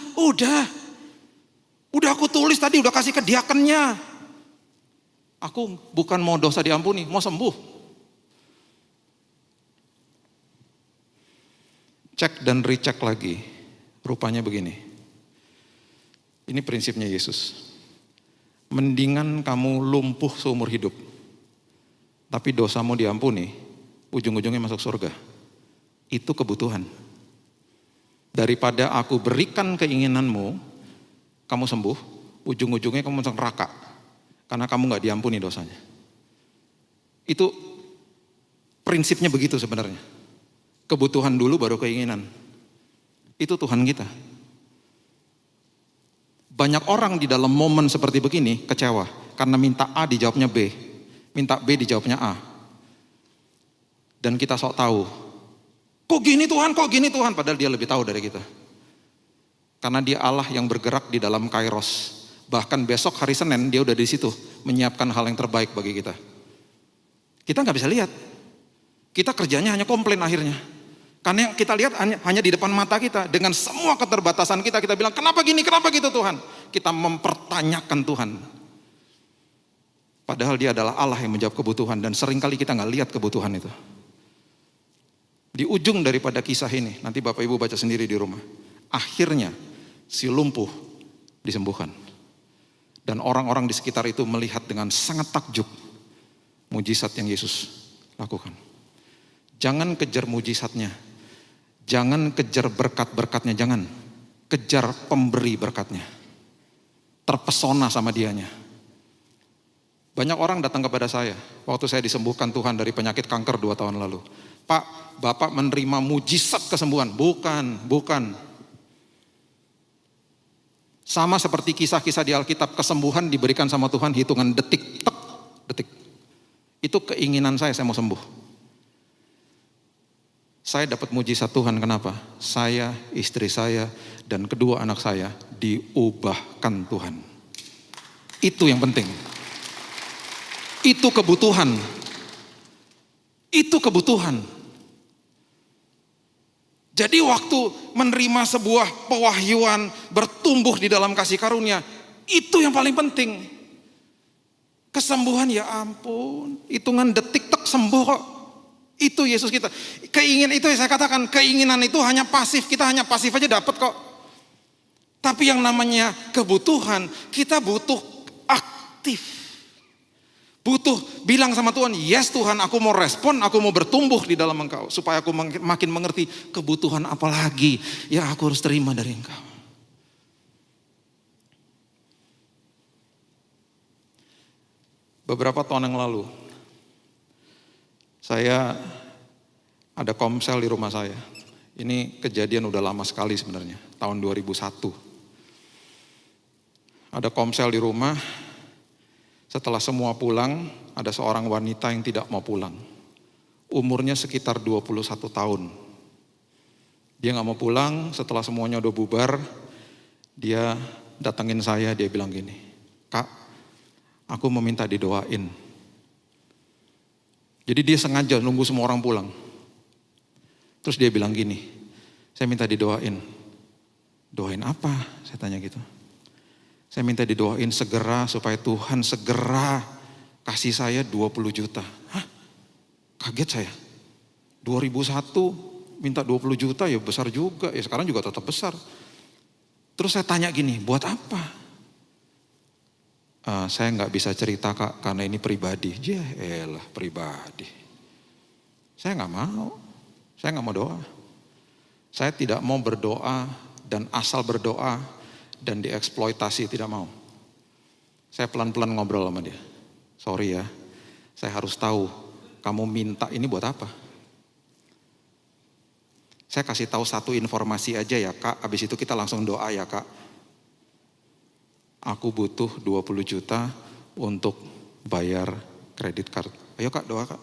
aku tulis tadi, udah kasih ke diakennya. Aku bukan mau dosa diampuni, mau sembuh. Cek dan recheck lagi, rupanya begini. Ini prinsipnya Yesus. Mendingan kamu lumpuh seumur hidup, tapi dosamu diampuni, ujung-ujungnya masuk surga. Itu kebutuhan. Daripada aku berikan keinginanmu, kamu sembuh, ujung-ujungnya kamu masuk neraka, karena kamu gak diampuni dosanya. Itu prinsipnya begitu sebenarnya. Kebutuhan dulu baru keinginan. Itu Tuhan kita. Banyak orang di dalam momen seperti begini kecewa karena minta A dijawabnya B, minta B dijawabnya A. Dan kita sok tahu, kok gini Tuhan, padahal dia lebih tahu dari kita. Karena dia Allah yang bergerak di dalam Kairos. Bahkan besok hari Senin dia udah di situ menyiapkan hal yang terbaik bagi kita. Kita nggak bisa lihat, kita kerjanya hanya komplain akhirnya. Karena yang kita lihat hanya di depan mata kita. Dengan semua keterbatasan kita bilang, kenapa gini, kenapa gitu Tuhan. Kita mempertanyakan Tuhan. Padahal dia adalah Allah yang menjawab kebutuhan. Dan seringkali kita gak lihat kebutuhan itu. Di ujung daripada kisah ini, nanti Bapak Ibu baca sendiri di rumah. Akhirnya si lumpuh disembuhkan. Dan orang-orang di sekitar itu melihat dengan sangat takjub mujizat yang Yesus lakukan. Jangan kejar mujizatnya. Jangan kejar berkat-berkatnya, jangan. Kejar pemberi berkatnya. Terpesona sama dianya. Banyak orang datang kepada saya. Waktu saya disembuhkan Tuhan dari penyakit kanker 2 tahun lalu. Pak, Bapak menerima mujizat kesembuhan. Bukan. Sama seperti kisah-kisah di Alkitab, kesembuhan diberikan sama Tuhan hitungan detik. Detik. Itu keinginan saya mau sembuh. Saya dapat mujizat Tuhan, kenapa? Saya, istri saya, dan kedua anak saya diubahkan Tuhan. Itu yang penting. Itu kebutuhan. Itu kebutuhan. Jadi waktu menerima sebuah pewahyuan, bertumbuh di dalam kasih karunia, itu yang paling penting. Kesembuhan ya ampun, hitungan detik sembuh kok. Itu Yesus kita. Keinginan itu saya katakan, keinginan itu hanya pasif. Kita hanya pasif aja dapat kok. Tapi yang namanya kebutuhan, kita butuh aktif. Butuh bilang sama Tuhan, yes Tuhan, aku mau respon, aku mau bertumbuh di dalam Engkau. Supaya aku makin mengerti kebutuhan apa lagi yang aku harus terima dari Engkau. Beberapa tahun yang lalu, saya ada komsel di rumah saya. Ini kejadian udah lama sekali sebenarnya, tahun 2001. Ada komsel di rumah. Setelah semua pulang, ada seorang wanita yang tidak mau pulang. Umurnya sekitar 21 tahun. Dia gak mau pulang, setelah semuanya udah bubar, dia datengin saya, dia bilang gini, Kak, aku mau minta didoain. Jadi dia sengaja nunggu semua orang pulang. Terus dia bilang gini, saya minta didoain. Doain apa? Saya tanya gitu. Saya minta didoain segera supaya Tuhan segera kasih saya 20 juta. Hah? Kaget saya. 2001 minta 20 juta ya besar juga. Ya sekarang juga tetap besar. Terus saya tanya gini, buat apa? Saya nggak bisa cerita Kak karena ini pribadi. Elah pribadi. Saya nggak mau. Saya nggak mau doa. Saya tidak mau berdoa dan asal berdoa dan dieksploitasi, tidak mau. Saya pelan-pelan ngobrol sama dia. Sorry ya, saya harus tahu kamu minta ini buat apa. Saya kasih tahu satu informasi aja ya Kak, habis itu kita langsung doa ya Kak. Aku butuh 20 juta untuk bayar kredit card. Ayo Kak, doa Kak.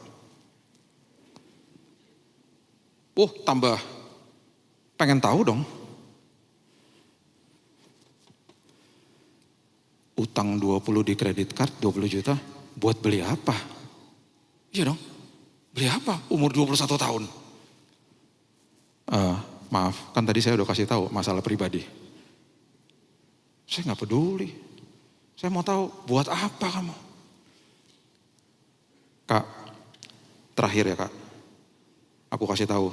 Tambah. Pengen tahu dong. Utang 20 di kredit card, 20 juta, buat beli apa? Iya dong, beli apa? Umur 21 tahun. Maaf, kan tadi saya udah kasih tahu masalah pribadi. Saya gak peduli. Saya mau tahu, buat apa kamu? Kak, terakhir ya Kak. Aku kasih tahu,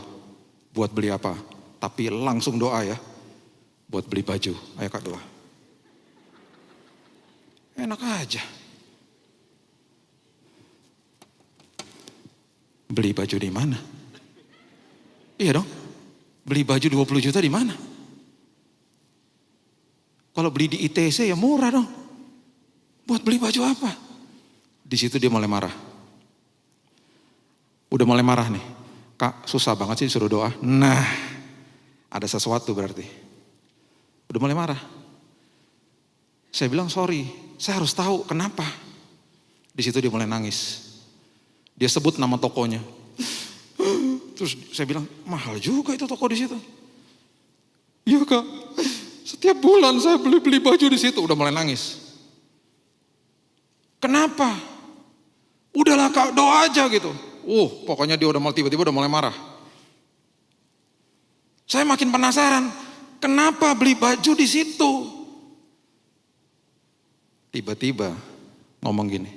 buat beli apa? Tapi langsung doa ya. Buat beli baju, ayo Kak doa. Enak aja. Beli baju di mana? Iya dong. Beli baju 20 juta di mana? Kalau beli di ITC ya murah dong. Buat beli baju apa? Di situ dia mulai marah. Udah mulai marah nih. Kak, susah banget sih suruh doa. Nah, ada sesuatu berarti. Udah mulai marah. Saya bilang sorry, saya harus tahu kenapa. Di situ dia mulai nangis. Dia sebut nama tokonya. Terus saya bilang, mahal juga itu toko di situ. Iya Kak, setiap bulan saya beli baju di situ. Udah mulai nangis. Kenapa? Udahlah Kak, doa aja gitu. Pokoknya dia udah mulai tiba-tiba udah mulai marah. Saya makin penasaran, kenapa beli baju di situ? Tiba-tiba ngomong gini,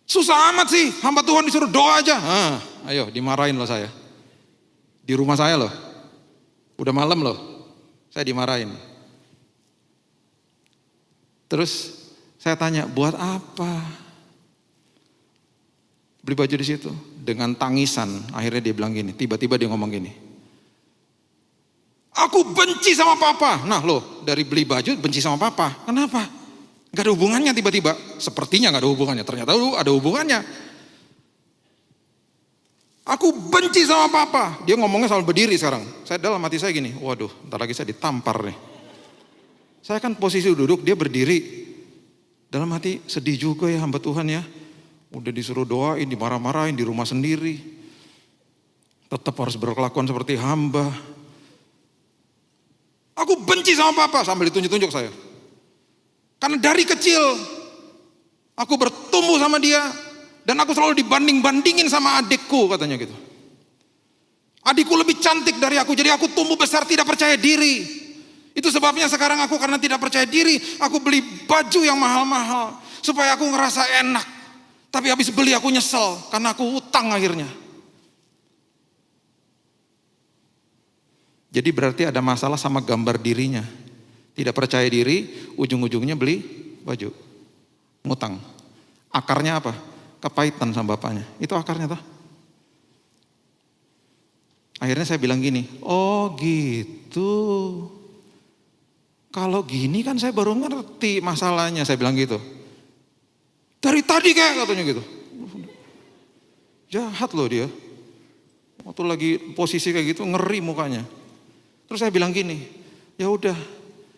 susah amat sih, hamba Tuhan disuruh doa aja. Ayo dimarahin loh saya. Di rumah saya loh. Udah malam loh. Saya dimarahin. Terus saya tanya, buat apa? Beli baju di situ. Dengan tangisan, akhirnya dia bilang gini, tiba-tiba dia ngomong gini. Aku benci sama papa. Nah loh, dari beli baju benci sama papa. Kenapa? Gak ada hubungannya tiba-tiba. Sepertinya gak ada hubungannya. Ternyata ada hubungannya. Aku benci sama papa. Dia ngomongnya sambil berdiri sekarang. Saya dalam hati saya gini. Waduh, ntar lagi saya ditampar nih. Saya kan posisi duduk, dia berdiri. Dalam hati sedih juga ya hamba Tuhan ya. Udah disuruh doain, dimarah-marahin di rumah sendiri. Tetap harus berkelakuan seperti hamba. Aku benci sama papa. Sambil ditunjuk-tunjuk saya. Karena dari kecil aku bertumbuh sama dia dan aku selalu dibanding-bandingin sama adikku katanya gitu. Adikku lebih cantik dari aku, jadi aku tumbuh besar tidak percaya diri. Itu sebabnya sekarang aku karena tidak percaya diri, aku beli baju yang mahal-mahal supaya aku ngerasa enak. Tapi habis beli aku nyesel karena aku utang akhirnya. Jadi berarti ada masalah sama gambar dirinya. Tidak percaya diri, ujung-ujungnya beli baju. Ngutang. Akarnya apa? Kepahitan sama bapaknya. Itu akarnya toh. Akhirnya saya bilang gini, oh gitu. Kalau gini kan saya baru ngerti masalahnya, saya bilang gitu. Dari tadi kayak katanya gitu. Jahat loh dia. Waktu lagi posisi kayak gitu ngeri mukanya. Terus saya bilang gini, ya udah,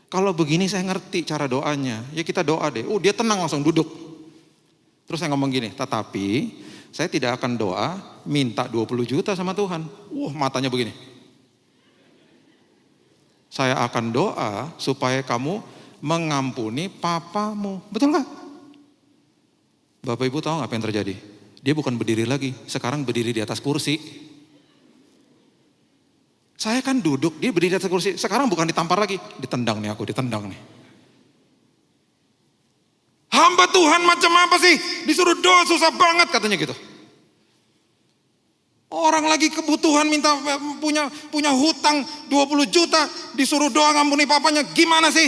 kalau begini saya ngerti cara doanya, ya kita doa deh. Oh dia tenang langsung duduk. Terus saya ngomong gini, tetapi saya tidak akan doa minta 20 juta sama Tuhan. Wah matanya begini. Saya akan doa supaya kamu mengampuni papamu. Betul gak? Bapak Ibu tahu gak apa yang terjadi? Dia bukan berdiri lagi, sekarang berdiri di atas kursi. Saya kan duduk, dia berdiri di atas kursi. Sekarang bukan ditampar lagi, ditendang nih aku, ditendang nih. Hamba Tuhan macam apa sih? Disuruh doa susah banget katanya gitu. Orang lagi kebutuhan minta punya hutang 20 juta, disuruh doa ngampuni papanya, gimana sih?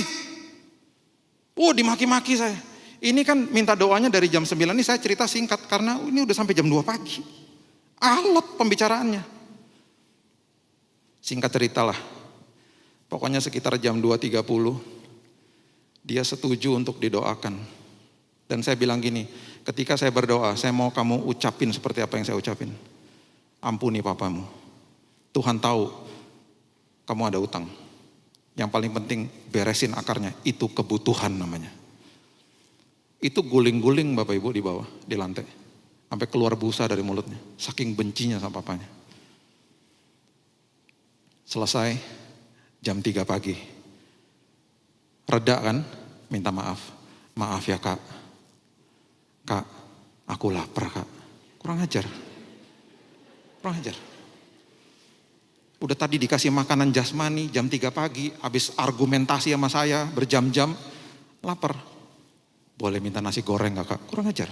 Dimaki-maki saya. Ini kan minta doanya dari jam 9, ini saya cerita singkat karena ini udah sampai jam 2 pagi. Alot pembicaraannya. Singkat ceritalah, pokoknya sekitar jam 2.30 dia setuju untuk didoakan. Dan saya bilang gini, ketika saya berdoa, saya mau kamu ucapin seperti apa yang saya ucapin. Ampuni papamu. Tuhan tahu kamu ada utang. Yang paling penting beresin akarnya, itu kebutuhan namanya. Itu guling-guling Bapak Ibu di bawah, di lantai. Sampai keluar busa dari mulutnya, saking bencinya sama papanya. Selesai jam 3 pagi. Reda kan? Minta maaf. Maaf ya kak. Kak, aku lapar kak. Kurang ajar. Kurang ajar. Udah tadi dikasih makanan jasmani jam 3 pagi. Habis argumentasi sama saya berjam-jam. Lapar. Boleh minta nasi goreng gak kak? Kurang ajar.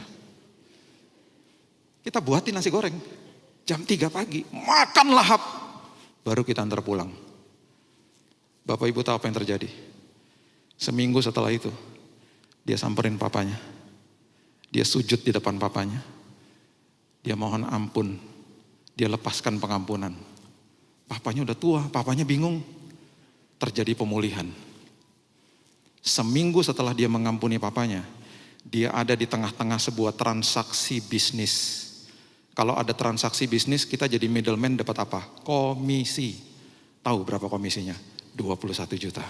Kita buatin nasi goreng. Jam 3 pagi. Makan lahap. Baru kita antar pulang. Bapak Ibu tahu apa yang terjadi? Seminggu setelah itu, dia samperin papanya. Dia sujud di depan papanya. Dia mohon ampun. Dia lepaskan pengampunan. Papanya udah tua, papanya bingung. Terjadi pemulihan. Seminggu setelah dia mengampuni papanya, dia ada di tengah-tengah sebuah transaksi bisnis. Kalau ada transaksi bisnis, kita jadi middleman dapat apa? Komisi. Tahu berapa komisinya? 21 juta.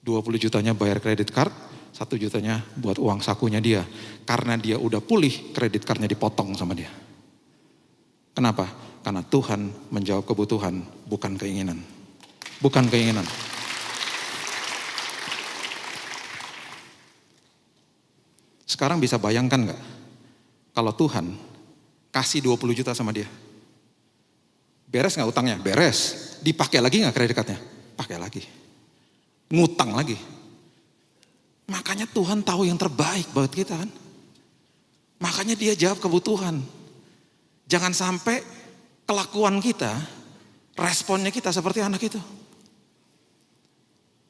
20 jutanya bayar kredit card, 1 jutanya buat uang sakunya dia. Karena dia udah pulih, kredit cardnya dipotong sama dia. Kenapa? Karena Tuhan menjawab kebutuhan, bukan keinginan. Bukan keinginan. Sekarang bisa bayangkan gak? Kalau Tuhan kasih 20 juta sama dia. Beres gak utangnya? Beres. Dipakai lagi gak kredit cardnya? Pakai lagi. Ngutang lagi. Makanya Tuhan tahu yang terbaik buat kita kan. Makanya dia jawab kebutuhan. Jangan sampai kelakuan kita, responnya kita seperti anak itu.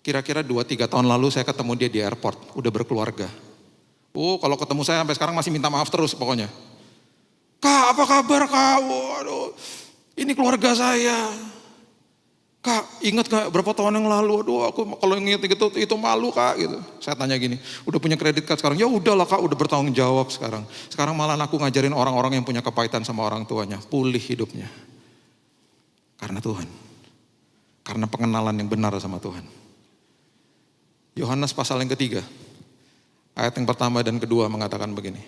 Kira-kira 2-3 tahun lalu saya ketemu dia di airport, udah berkeluarga. Kalau ketemu saya sampai sekarang masih minta maaf terus pokoknya. Kak, apa kabar kak? Waduh, ini keluarga saya. Kak, ingat gak berapa tahun yang lalu? Aduh, aku kalau ingat gitu itu malu kak gitu. Saya tanya gini, udah punya kredit card sekarang? Ya udahlah kak, udah bertanggung jawab sekarang. Sekarang malah aku ngajarin orang-orang yang punya kepahitan sama orang tuanya, pulih hidupnya. Karena Tuhan. Karena pengenalan yang benar sama Tuhan. Yohanes pasal yang ketiga, ayat yang pertama dan kedua mengatakan begini.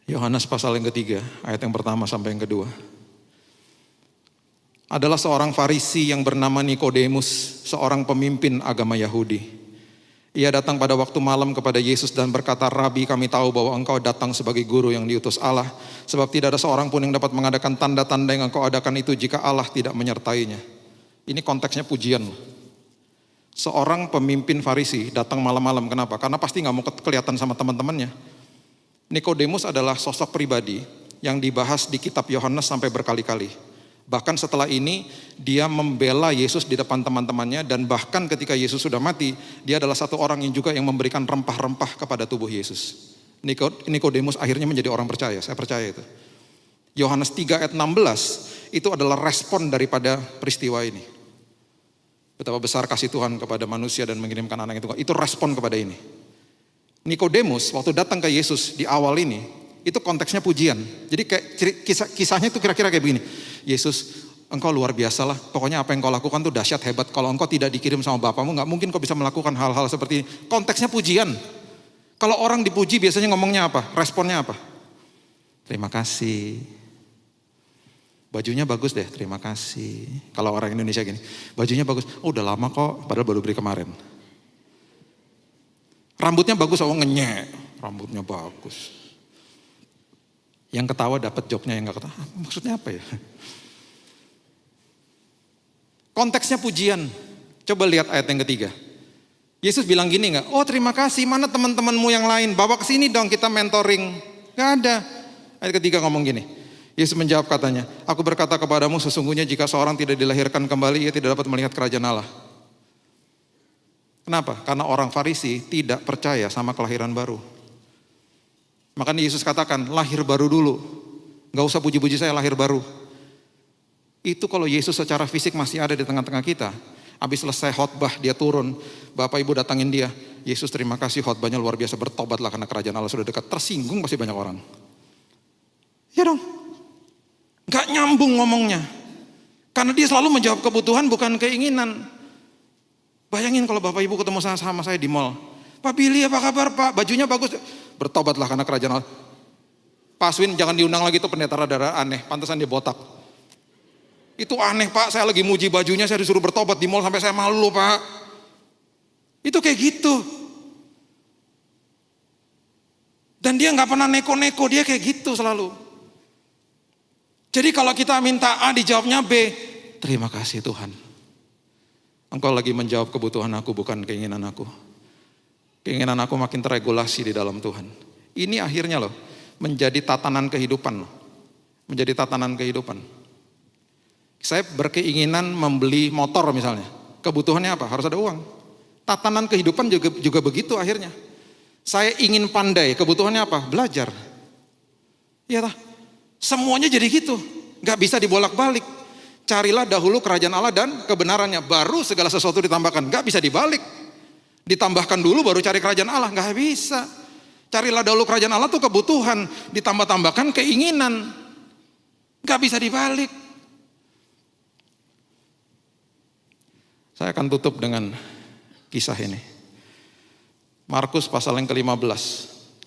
Yohanes pasal yang ketiga, ayat yang pertama sampai yang kedua. Adalah seorang Farisi yang bernama Nikodemus, seorang pemimpin agama Yahudi. Ia datang pada waktu malam kepada Yesus dan berkata, Rabi, kami tahu bahwa engkau datang sebagai guru yang diutus Allah, sebab tidak ada seorang pun yang dapat mengadakan tanda-tanda yang engkau adakan itu jika Allah tidak menyertainya. Ini konteksnya pujian. Seorang pemimpin Farisi datang malam-malam, kenapa? Karena pasti gak mau kelihatan sama teman-temannya. Nikodemus adalah sosok pribadi yang dibahas di kitab Yohanes sampai berkali-kali. Bahkan setelah ini dia membela Yesus di depan teman-temannya, dan bahkan ketika Yesus sudah mati, dia adalah satu orang yang juga yang memberikan rempah-rempah kepada tubuh Yesus. Nikodemus akhirnya menjadi orang percaya, saya percaya itu. Yohanes 3 ayat 16 itu adalah respon daripada peristiwa ini. Betapa besar kasih Tuhan kepada manusia dan mengirimkan anak itu. Itu respon kepada ini. Nikodemus waktu datang ke Yesus di awal ini, itu konteksnya pujian. Jadi kayak kisahnya itu kira-kira kayak begini. Yesus, engkau luar biasa lah. Pokoknya apa yang kau lakukan tuh dahsyat hebat. Kalau engkau tidak dikirim sama Bapamu, gak mungkin kau bisa melakukan hal-hal seperti ini. Konteksnya pujian. Kalau orang dipuji biasanya ngomongnya apa? Responnya apa? Terima kasih. Bajunya bagus deh, terima kasih. Kalau orang Indonesia gini, bajunya bagus. Oh udah lama kok, padahal baru beli kemarin. Rambutnya bagus, oh ngenyek. Rambutnya bagus. Yang ketawa dapat joknya, yang gak ketawa. Maksudnya apa ya? Konteksnya pujian. Coba lihat ayat yang ketiga. Yesus bilang gini gak? Oh terima kasih, mana teman-temanmu yang lain? Bawa ke sini dong kita mentoring. Gak ada. Ayat ketiga ngomong gini. Yesus menjawab katanya, aku berkata kepadamu sesungguhnya jika seorang tidak dilahirkan kembali, ia tidak dapat melihat kerajaan Allah. Kenapa? Karena orang Farisi tidak percaya sama kelahiran baru. Makanya Yesus katakan, lahir baru dulu. Gak usah puji-puji saya lahir baru. Itu kalau Yesus secara fisik masih ada di tengah-tengah kita. Habis selesai khotbah dia turun, Bapak Ibu datangin dia. Yesus terima kasih khotbahnya luar biasa, bertobatlah karena kerajaan Allah sudah dekat. Tersinggung pasti banyak orang. Ya dong. Gak nyambung ngomongnya. Karena dia selalu menjawab kebutuhan bukan keinginan. Bayangin kalau Bapak Ibu ketemu sama saya di mall. Pak Billy apa kabar Pak? Bajunya bagus. Bertobatlah karena kerajaan Allah. Pak Aswin jangan diundang lagi tuh pendeta rada aneh. Pantesan dia botak. Itu aneh Pak, saya lagi muji bajunya, saya disuruh bertobat di mall sampai saya malu Pak. Itu kayak gitu. Dan dia gak pernah neko-neko, dia kayak gitu selalu. Jadi kalau kita minta A dijawabnya B, terima kasih Tuhan. Engkau lagi menjawab kebutuhan aku bukan keinginan aku. Keinginan aku makin terregulasi di dalam Tuhan. Ini akhirnya loh menjadi tatanan kehidupan loh. Menjadi tatanan kehidupan. Saya berkeinginan membeli motor misalnya. Kebutuhannya apa? Harus ada uang. Tatanan kehidupan juga begitu akhirnya. Saya ingin pandai, kebutuhannya apa? Belajar. Iya tah? Semuanya jadi gitu. Gak bisa dibolak-balik. Carilah dahulu kerajaan Allah dan kebenarannya. Baru segala sesuatu ditambahkan. Gak bisa dibalik. Ditambahkan dulu baru cari kerajaan Allah. Gak bisa. Carilah dahulu kerajaan Allah tuh kebutuhan. Ditambah-tambahkan keinginan. Gak bisa dibalik. Saya akan tutup dengan kisah ini. Markus pasal yang ke-15,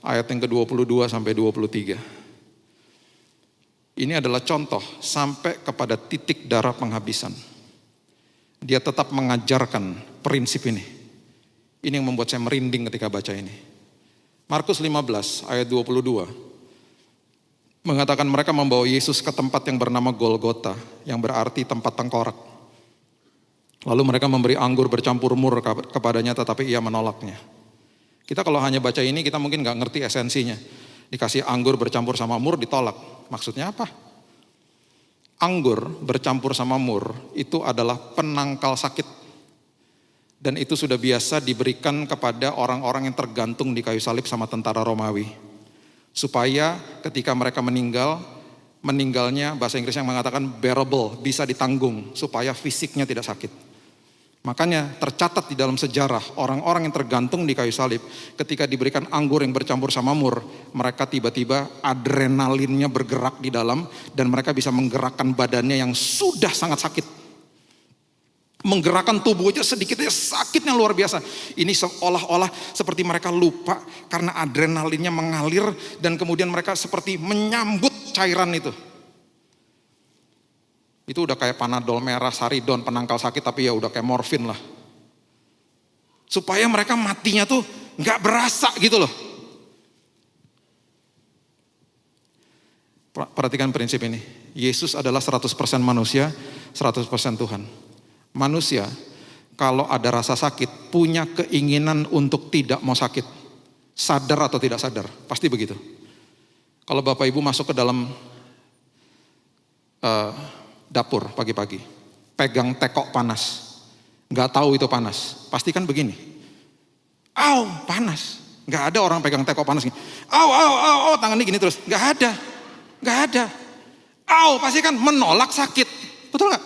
ayat yang ke-22 sampai 23. Ini adalah contoh sampai kepada titik darah penghabisan. Dia tetap mengajarkan prinsip ini. Ini yang membuat saya merinding ketika baca ini. Markus 15 ayat 22. Mengatakan mereka membawa Yesus ke tempat yang bernama Golgota, yang berarti tempat tengkorak. Lalu mereka memberi anggur bercampur mur kepadanya, tetapi ia menolaknya. Kita kalau hanya baca ini kita mungkin gak ngerti esensinya. Dikasih anggur bercampur sama mur ditolak. Maksudnya apa? Anggur bercampur sama mur itu adalah penangkal sakit. Dan itu sudah biasa diberikan kepada orang-orang yang tergantung di kayu salib sama tentara Romawi. Supaya ketika mereka meninggalnya bahasa Inggris yang mengatakan bearable, bisa ditanggung supaya fisiknya tidak sakit. Makanya tercatat di dalam sejarah orang-orang yang tergantung di kayu salib ketika diberikan anggur yang bercampur sama mur, mereka tiba-tiba adrenalinnya bergerak di dalam dan mereka bisa menggerakkan badannya yang sudah sangat sakit. Menggerakkan tubuh aja sedikitnya sakitnya luar biasa. Ini seolah-olah seperti mereka lupa karena adrenalinnya mengalir dan kemudian mereka seperti menyambut cairan itu. Itu udah kayak Panadol merah, Saridon, penangkal sakit, tapi ya udah kayak morfin lah. Supaya mereka matinya tuh gak berasa gitu loh. Perhatikan prinsip ini. Yesus adalah 100% manusia, 100% Tuhan. Manusia kalau ada rasa sakit punya keinginan untuk tidak mau sakit. Sadar atau tidak sadar, pasti begitu. Kalau Bapak Ibu masuk ke dalam dapur pagi-pagi, pegang tekok panas, nggak tahu itu panas, pasti kan begini, panas. Nggak ada orang pegang tekok panas gini, tangannya gini terus, nggak ada. Pasti kan menolak sakit, betul nggak?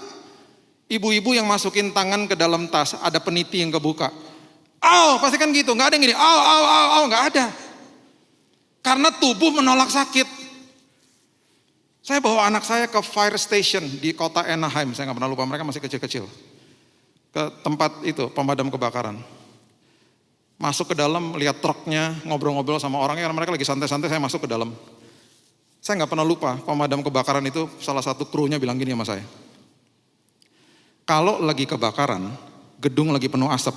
Ibu-ibu yang masukin tangan ke dalam tas, ada peniti yang kebuka, pasti kan gitu, nggak ada yang gini, nggak ada. Karena tubuh menolak sakit. Saya bawa anak saya ke fire station di kota Anaheim, saya nggak pernah lupa, mereka masih kecil-kecil. Ke tempat itu, pemadam kebakaran. Masuk ke dalam, lihat truknya, ngobrol-ngobrol sama orangnya, karena mereka lagi santai-santai, saya masuk ke dalam. Saya nggak pernah lupa, pemadam kebakaran itu salah satu krunya bilang gini sama saya. Kalau lagi kebakaran, gedung lagi penuh asap,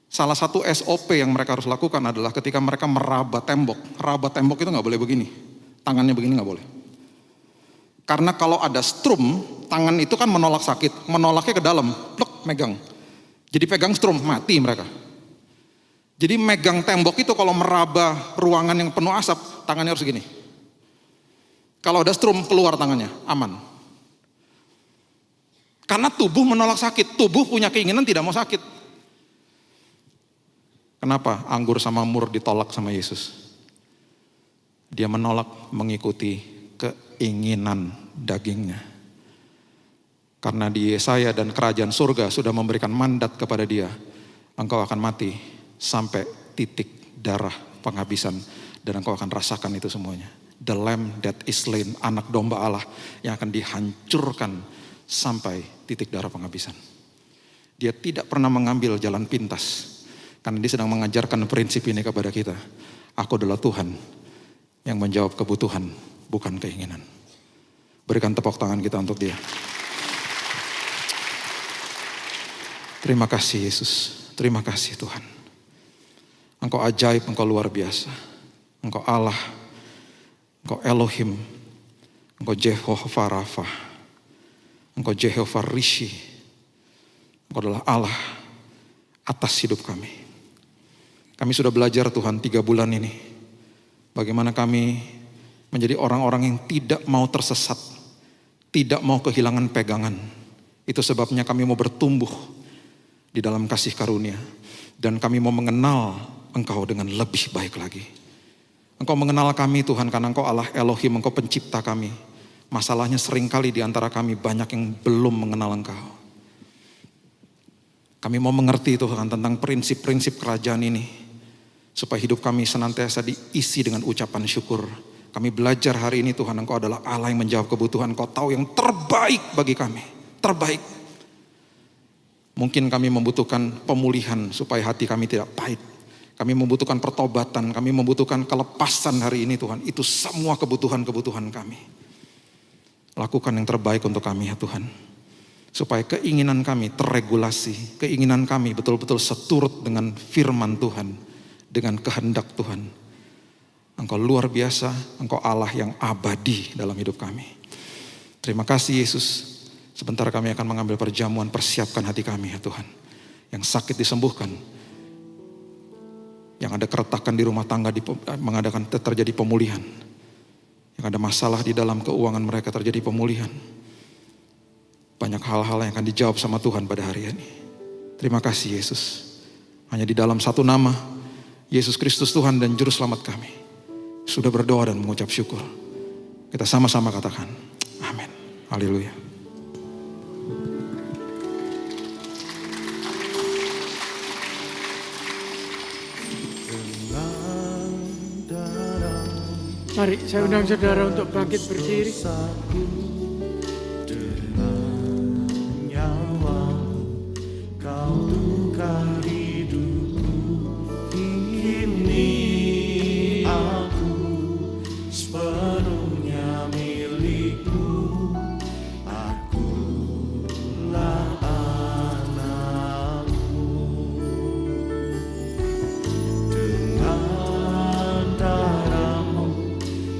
salah satu SOP yang mereka harus lakukan adalah ketika mereka meraba tembok. Raba tembok itu nggak boleh begini, tangannya begini nggak boleh. Karena kalau ada strum, tangan itu kan menolak sakit, menolaknya ke dalam, plek, megang. Jadi pegang strum, mati mereka. Jadi megang tembok itu kalau meraba ruangan yang penuh asap, tangannya harus gini. Kalau ada strum, keluar tangannya, aman. Karena tubuh menolak sakit, tubuh punya keinginan tidak mau sakit. Kenapa anggur sama mur ditolak sama Yesus? Dia menolak mengikuti keinginan dagingnya. Karena di Yesaya dan kerajaan surga sudah memberikan mandat kepada dia, engkau akan mati sampai titik darah penghabisan dan engkau akan rasakan itu semuanya. The lamb that is slain, anak domba Allah yang akan dihancurkan sampai titik darah penghabisan. Dia tidak pernah mengambil jalan pintas karena dia sedang mengajarkan prinsip ini kepada kita. Aku adalah Tuhan yang menjawab kebutuhan, bukan keinginan. Berikan tepuk tangan kita untuk dia. Terima kasih Yesus. Terima kasih Tuhan. Engkau ajaib, engkau luar biasa. Engkau Allah. Engkau Elohim. Engkau Jehovah Rafa. Engkau Jehovah Rishi. Engkau adalah Allah atas hidup kami. Kami sudah belajar Tuhan 3 bulan ini. Bagaimana kami menjadi orang-orang yang tidak mau tersesat, tidak mau kehilangan pegangan. Itu sebabnya kami mau bertumbuh di dalam kasih karunia. Dan kami mau mengenal Engkau dengan lebih baik lagi. Engkau mengenal kami Tuhan karena Engkau Allah Elohim, Engkau pencipta kami. Masalahnya seringkali di antara kami banyak yang belum mengenal Engkau. Kami mau mengerti Tuhan tentang prinsip-prinsip kerajaan ini. Supaya hidup kami senantiasa diisi dengan ucapan syukur. Kami belajar hari ini Tuhan, Engkau adalah Allah yang menjawab kebutuhan. Engkau tahu yang terbaik bagi kami. Terbaik. Mungkin kami membutuhkan pemulihan supaya hati kami tidak pahit. Kami membutuhkan pertobatan. Kami membutuhkan kelepasan hari ini Tuhan. Itu semua kebutuhan-kebutuhan kami. Lakukan yang terbaik untuk kami ya Tuhan. Supaya keinginan kami terregulasi. Keinginan kami betul-betul seturut dengan firman Tuhan. Dengan kehendak Tuhan. Engkau luar biasa, Engkau Allah yang abadi dalam hidup kami. Terima kasih Yesus. Sebentar kami akan mengambil perjamuan, persiapkan hati kami ya Tuhan. Yang sakit disembuhkan. Yang ada keretakan di rumah tangga mengadakan terjadi pemulihan. Yang ada masalah di dalam keuangan mereka terjadi pemulihan. Banyak hal-hal yang akan dijawab sama Tuhan pada hari ini. Terima kasih Yesus. Hanya di dalam satu nama, Yesus Kristus Tuhan dan Juru Selamat kami. Sudah berdoa dan mengucap syukur. Kita sama-sama katakan, amin. Haleluya. Mari saya undang saudara untuk bangkit berdiri.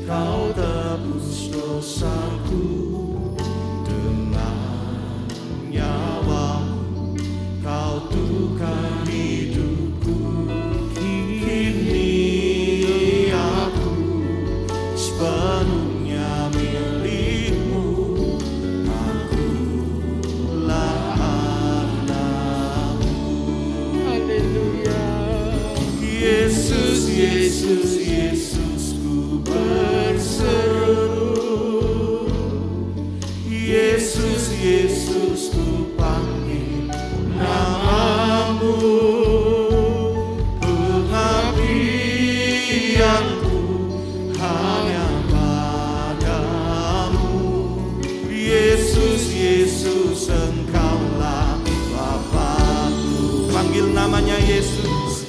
Kau tebus dosaku. Yesus, Yesus ku berseru. Yesus, Yesus ku panggil namamu. Pengabdianku hanya padamu. Yesus, Yesus engkaulah Bapakku. Panggil namanya Yesus.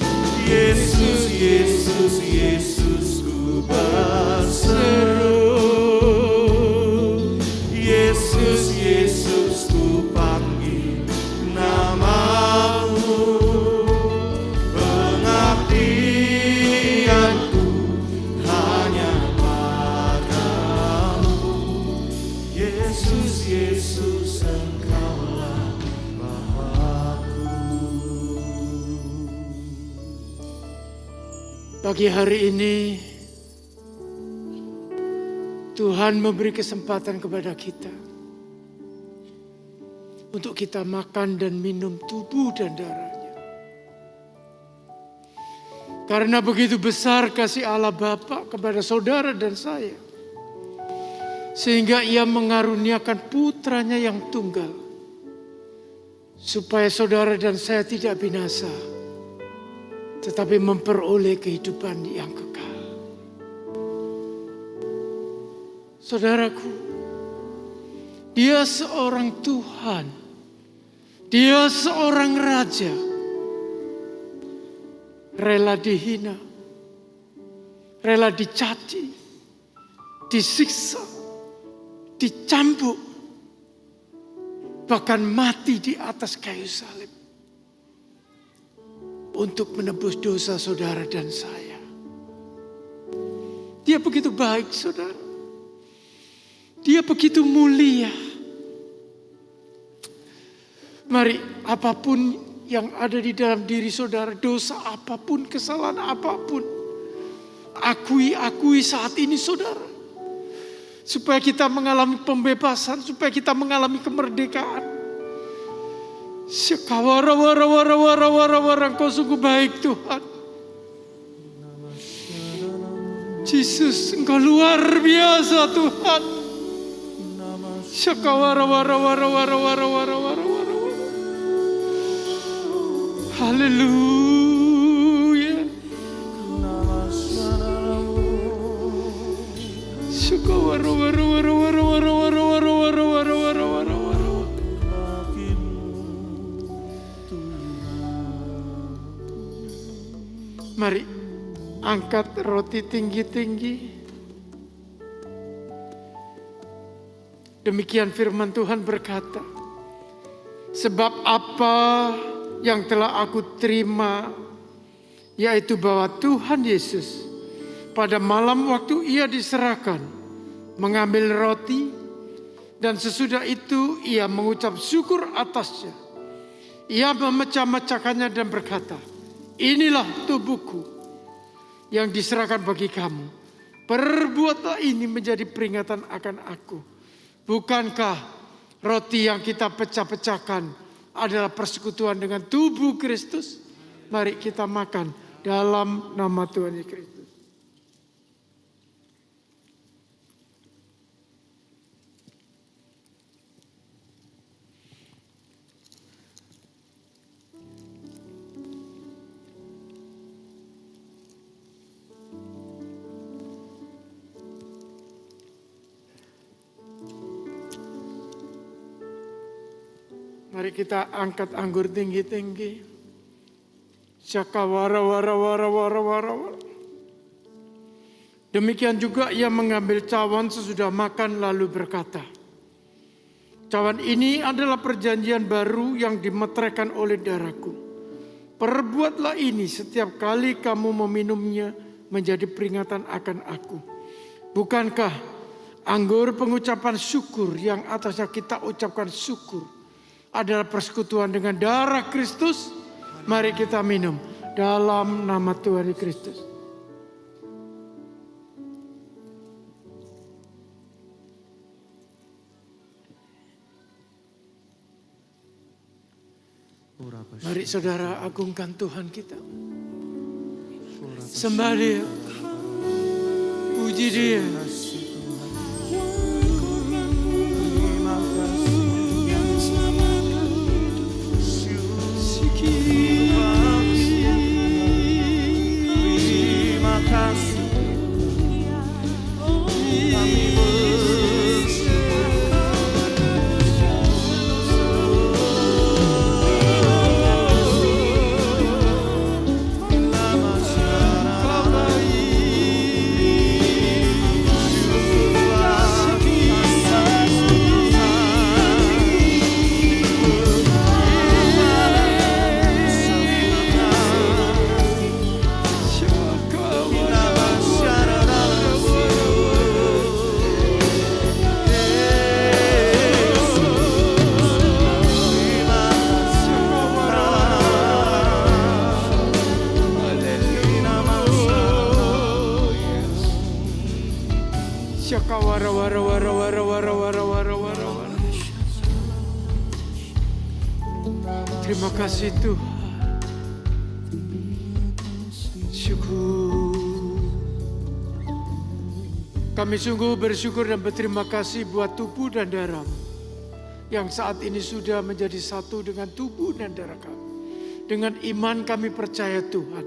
Yesus, Yesus, Yesus ku berseru. Yesus, Yesus ku panggil namamu. Pengabdianku hanya padamu. Yesus, Yesus engkaulah Bapakku. Pagi hari ini Tuhan memberi kesempatan kepada kita untuk kita makan dan minum tubuh dan darahnya. Karena begitu besar kasih Allah Bapa kepada saudara dan saya, sehingga Ia mengaruniakan putranya yang tunggal, supaya saudara dan saya tidak binasa, tetapi memperoleh kehidupan yang kekal. Saudaraku, Dia seorang Tuhan, Dia seorang Raja, rela dihina, rela dicaci, disiksa, dicambuk, bahkan mati di atas kayu salib untuk menebus dosa saudara dan saya. Dia begitu baik, saudara. Dia begitu mulia. Mari, apapun yang ada di dalam diri saudara, dosa apapun, kesalahan apapun, akui saat ini, saudara. Supaya kita mengalami pembebasan, supaya kita mengalami kemerdekaan. Sekawara-wara-wara-wara-wara-wara, Engkau sungguh baik, Tuhan. Yesus, Engkau luar biasa, Tuhan. Sekawara-wara-wara-wara-wara-wara-wara-wara. Haleluya. Sekawara-wara-wara-wara-wara-wara-wara-wara-wara-wara-wara-wara. Mari angkat roti tinggi-tinggi. Demikian firman Tuhan berkata, sebab apa yang telah aku terima, yaitu bahwa Tuhan Yesus pada malam waktu Ia diserahkan, mengambil roti, dan sesudah itu Ia mengucap syukur atasnya. Ia memecah-mecahkannya dan berkata, inilah tubuhku yang diserahkan bagi kamu. Perbuatlah ini menjadi peringatan akan aku. Bukankah roti yang kita pecah-pecahkan adalah persekutuan dengan tubuh Kristus? Mari kita makan dalam nama Tuhan Yesus Kristus. Mari kita angkat anggur tinggi-tinggi. Syakawara-wara-wara-wara-wara-wara. Demikian juga Ia mengambil cawan sesudah makan lalu berkata, cawan ini adalah perjanjian baru yang dimeteraikan oleh darahku. Perbuatlah ini setiap kali kamu meminumnya menjadi peringatan akan aku. Bukankah anggur pengucapan syukur yang atasnya kita ucapkan syukur adalah persekutuan dengan darah Kristus? Mari kita minum dalam nama Tuhan Yesus Kristus. Mari saudara agungkan Tuhan kita. Sembah Dia. Puji Dia. Terima kasih. Kami Terima kasih Tuhan. Syukur. Kami sungguh bersyukur dan berterima kasih buat tubuh dan darah yang saat ini sudah menjadi satu dengan tubuh dan darah kami. Dengan iman kami percaya Tuhan,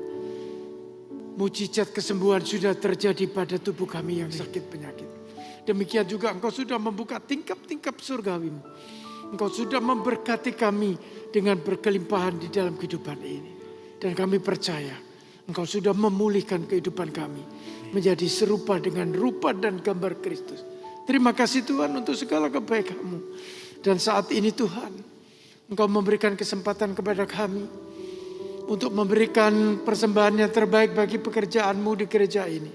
mujizat kesembuhan sudah terjadi pada tubuh kami yang sakit penyakit. Demikian juga Engkau sudah membuka tingkap-tingkap surgawi-Mu. Engkau sudah memberkati kami dengan berkelimpahan di dalam kehidupan ini. Dan kami percaya Engkau sudah memulihkan kehidupan kami menjadi serupa dengan rupa dan gambar Kristus. Terima kasih Tuhan untuk segala kebaikan-Mu. Dan saat ini Tuhan, Engkau memberikan kesempatan kepada kami untuk memberikan persembahan yang terbaik bagi pekerjaan-Mu di gereja ini.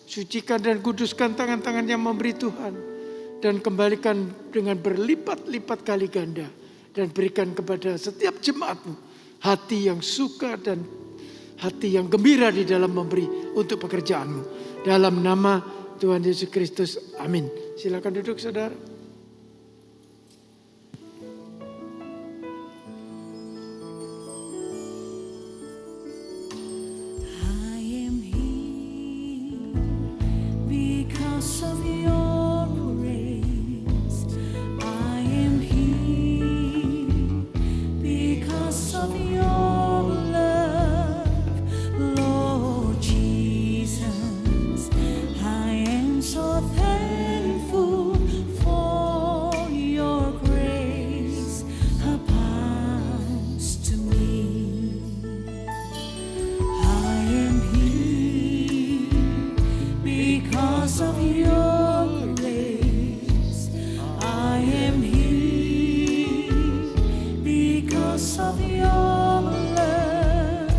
Sucikan dan kuduskan tangan-tangan yang memberi Tuhan. Dan kembalikan dengan berlipat-lipat kali ganda. Dan berikan kepada setiap jemaat-Mu hati yang suka dan hati yang gembira di dalam memberi untuk pekerjaan-Mu. Dalam nama Tuhan Yesus Kristus. Amin. Silakan duduk saudara. Because of your grace, I am here. Because of your love, Lord Jesus, I am so thankful for your grace abounds to me. I am here because of your grace. I am here because of your love,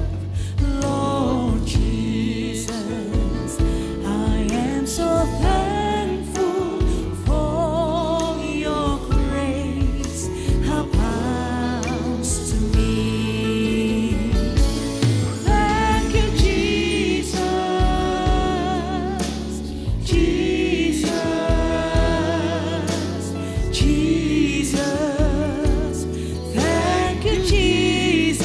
Lord Jesus. I am so thankful for your grace abounds to me. Thank you, Jesus. Jesus, thank you, Jesus.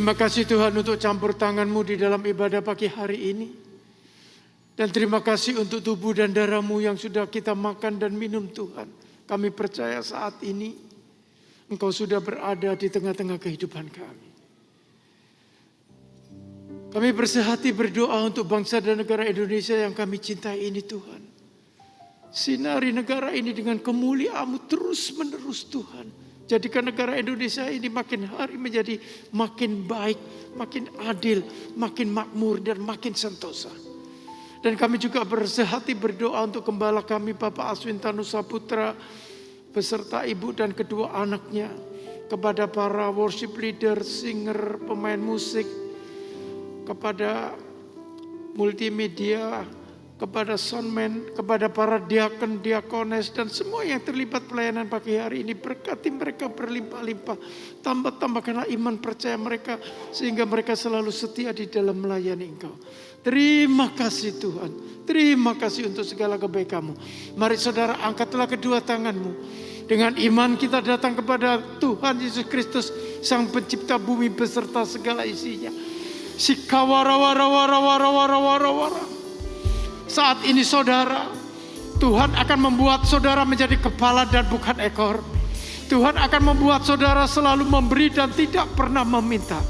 Terima kasih Tuhan untuk campur tangan-Mu di dalam ibadah pagi hari ini. Dan terima kasih untuk tubuh dan darah-Mu yang sudah kita makan dan minum Tuhan. Kami percaya saat ini Engkau sudah berada di tengah-tengah kehidupan kami. Kami bersehati berdoa untuk bangsa dan negara Indonesia yang kami cintai ini Tuhan. Sinari negara ini dengan kemuliaan-Mu terus menerus Tuhan. Jadikan negara Indonesia ini makin hari menjadi makin baik, makin adil, makin makmur dan makin sentosa. Dan kami juga bersehati berdoa untuk gembala kami Bapak Aswin Tanu Saputra beserta ibu dan kedua anaknya. Kepada para worship leader, singer, pemain musik, kepada multimedia, kepada soundman, kepada para diakon, diakones, dan semua yang terlibat pelayanan pagi hari ini. Berkati mereka berlimpah-limpah. Tambah-tambahkanlah iman percaya mereka, sehingga mereka selalu setia di dalam melayani Engkau. Terima kasih Tuhan. Terima kasih untuk segala kebaikan-Mu. Mari saudara angkatlah kedua tangan-Mu. Dengan iman kita datang kepada Tuhan Yesus Kristus, Sang Pencipta bumi beserta segala isinya. Sikawara-wara-wara-wara-wara-wara-wara. Saat ini saudara, Tuhan akan membuat saudara menjadi kepala dan bukan ekor. Tuhan akan membuat saudara selalu memberi dan tidak pernah meminta.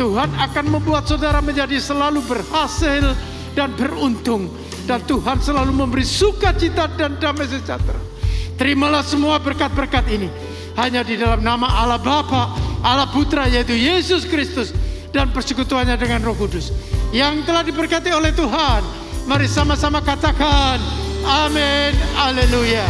Tuhan akan membuat saudara menjadi selalu berhasil dan beruntung. Dan Tuhan selalu memberi sukacita dan damai sejahtera. Terimalah semua berkat-berkat ini hanya di dalam nama Allah Bapa, Allah Putra yaitu Yesus Kristus, dan persekutuannya dengan Roh Kudus yang telah diberkati oleh Tuhan. Mari sama-sama katakan amin, haleluya.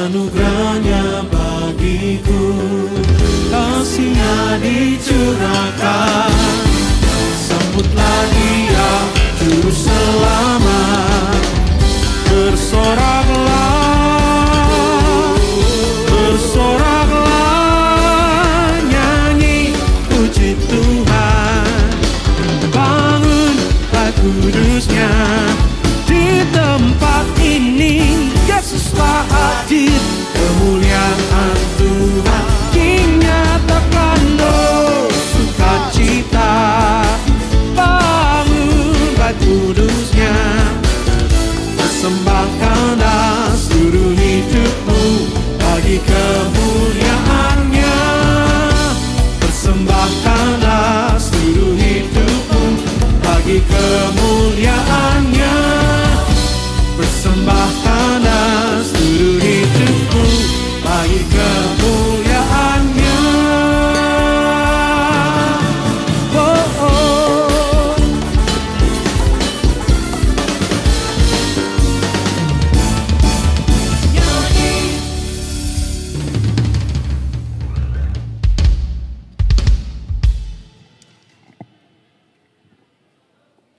Anugerahnya bagiku, kasih-Nya dicurahkan. Sambutlah Dia, Juru Selamat. Bersoraklah, bersoraklah, nyanyi puji Tuhan. Bangunlah kudus-Nya di tempat ini. Yesuslah hadir, kemuliaan Tuhan dinyatakan. Oh, sukacita, bangunlah kudus-Nya. Persembahkanlah seluruh hidupmu bagi kemuliaan-Nya. Persembahkanlah kemuliaan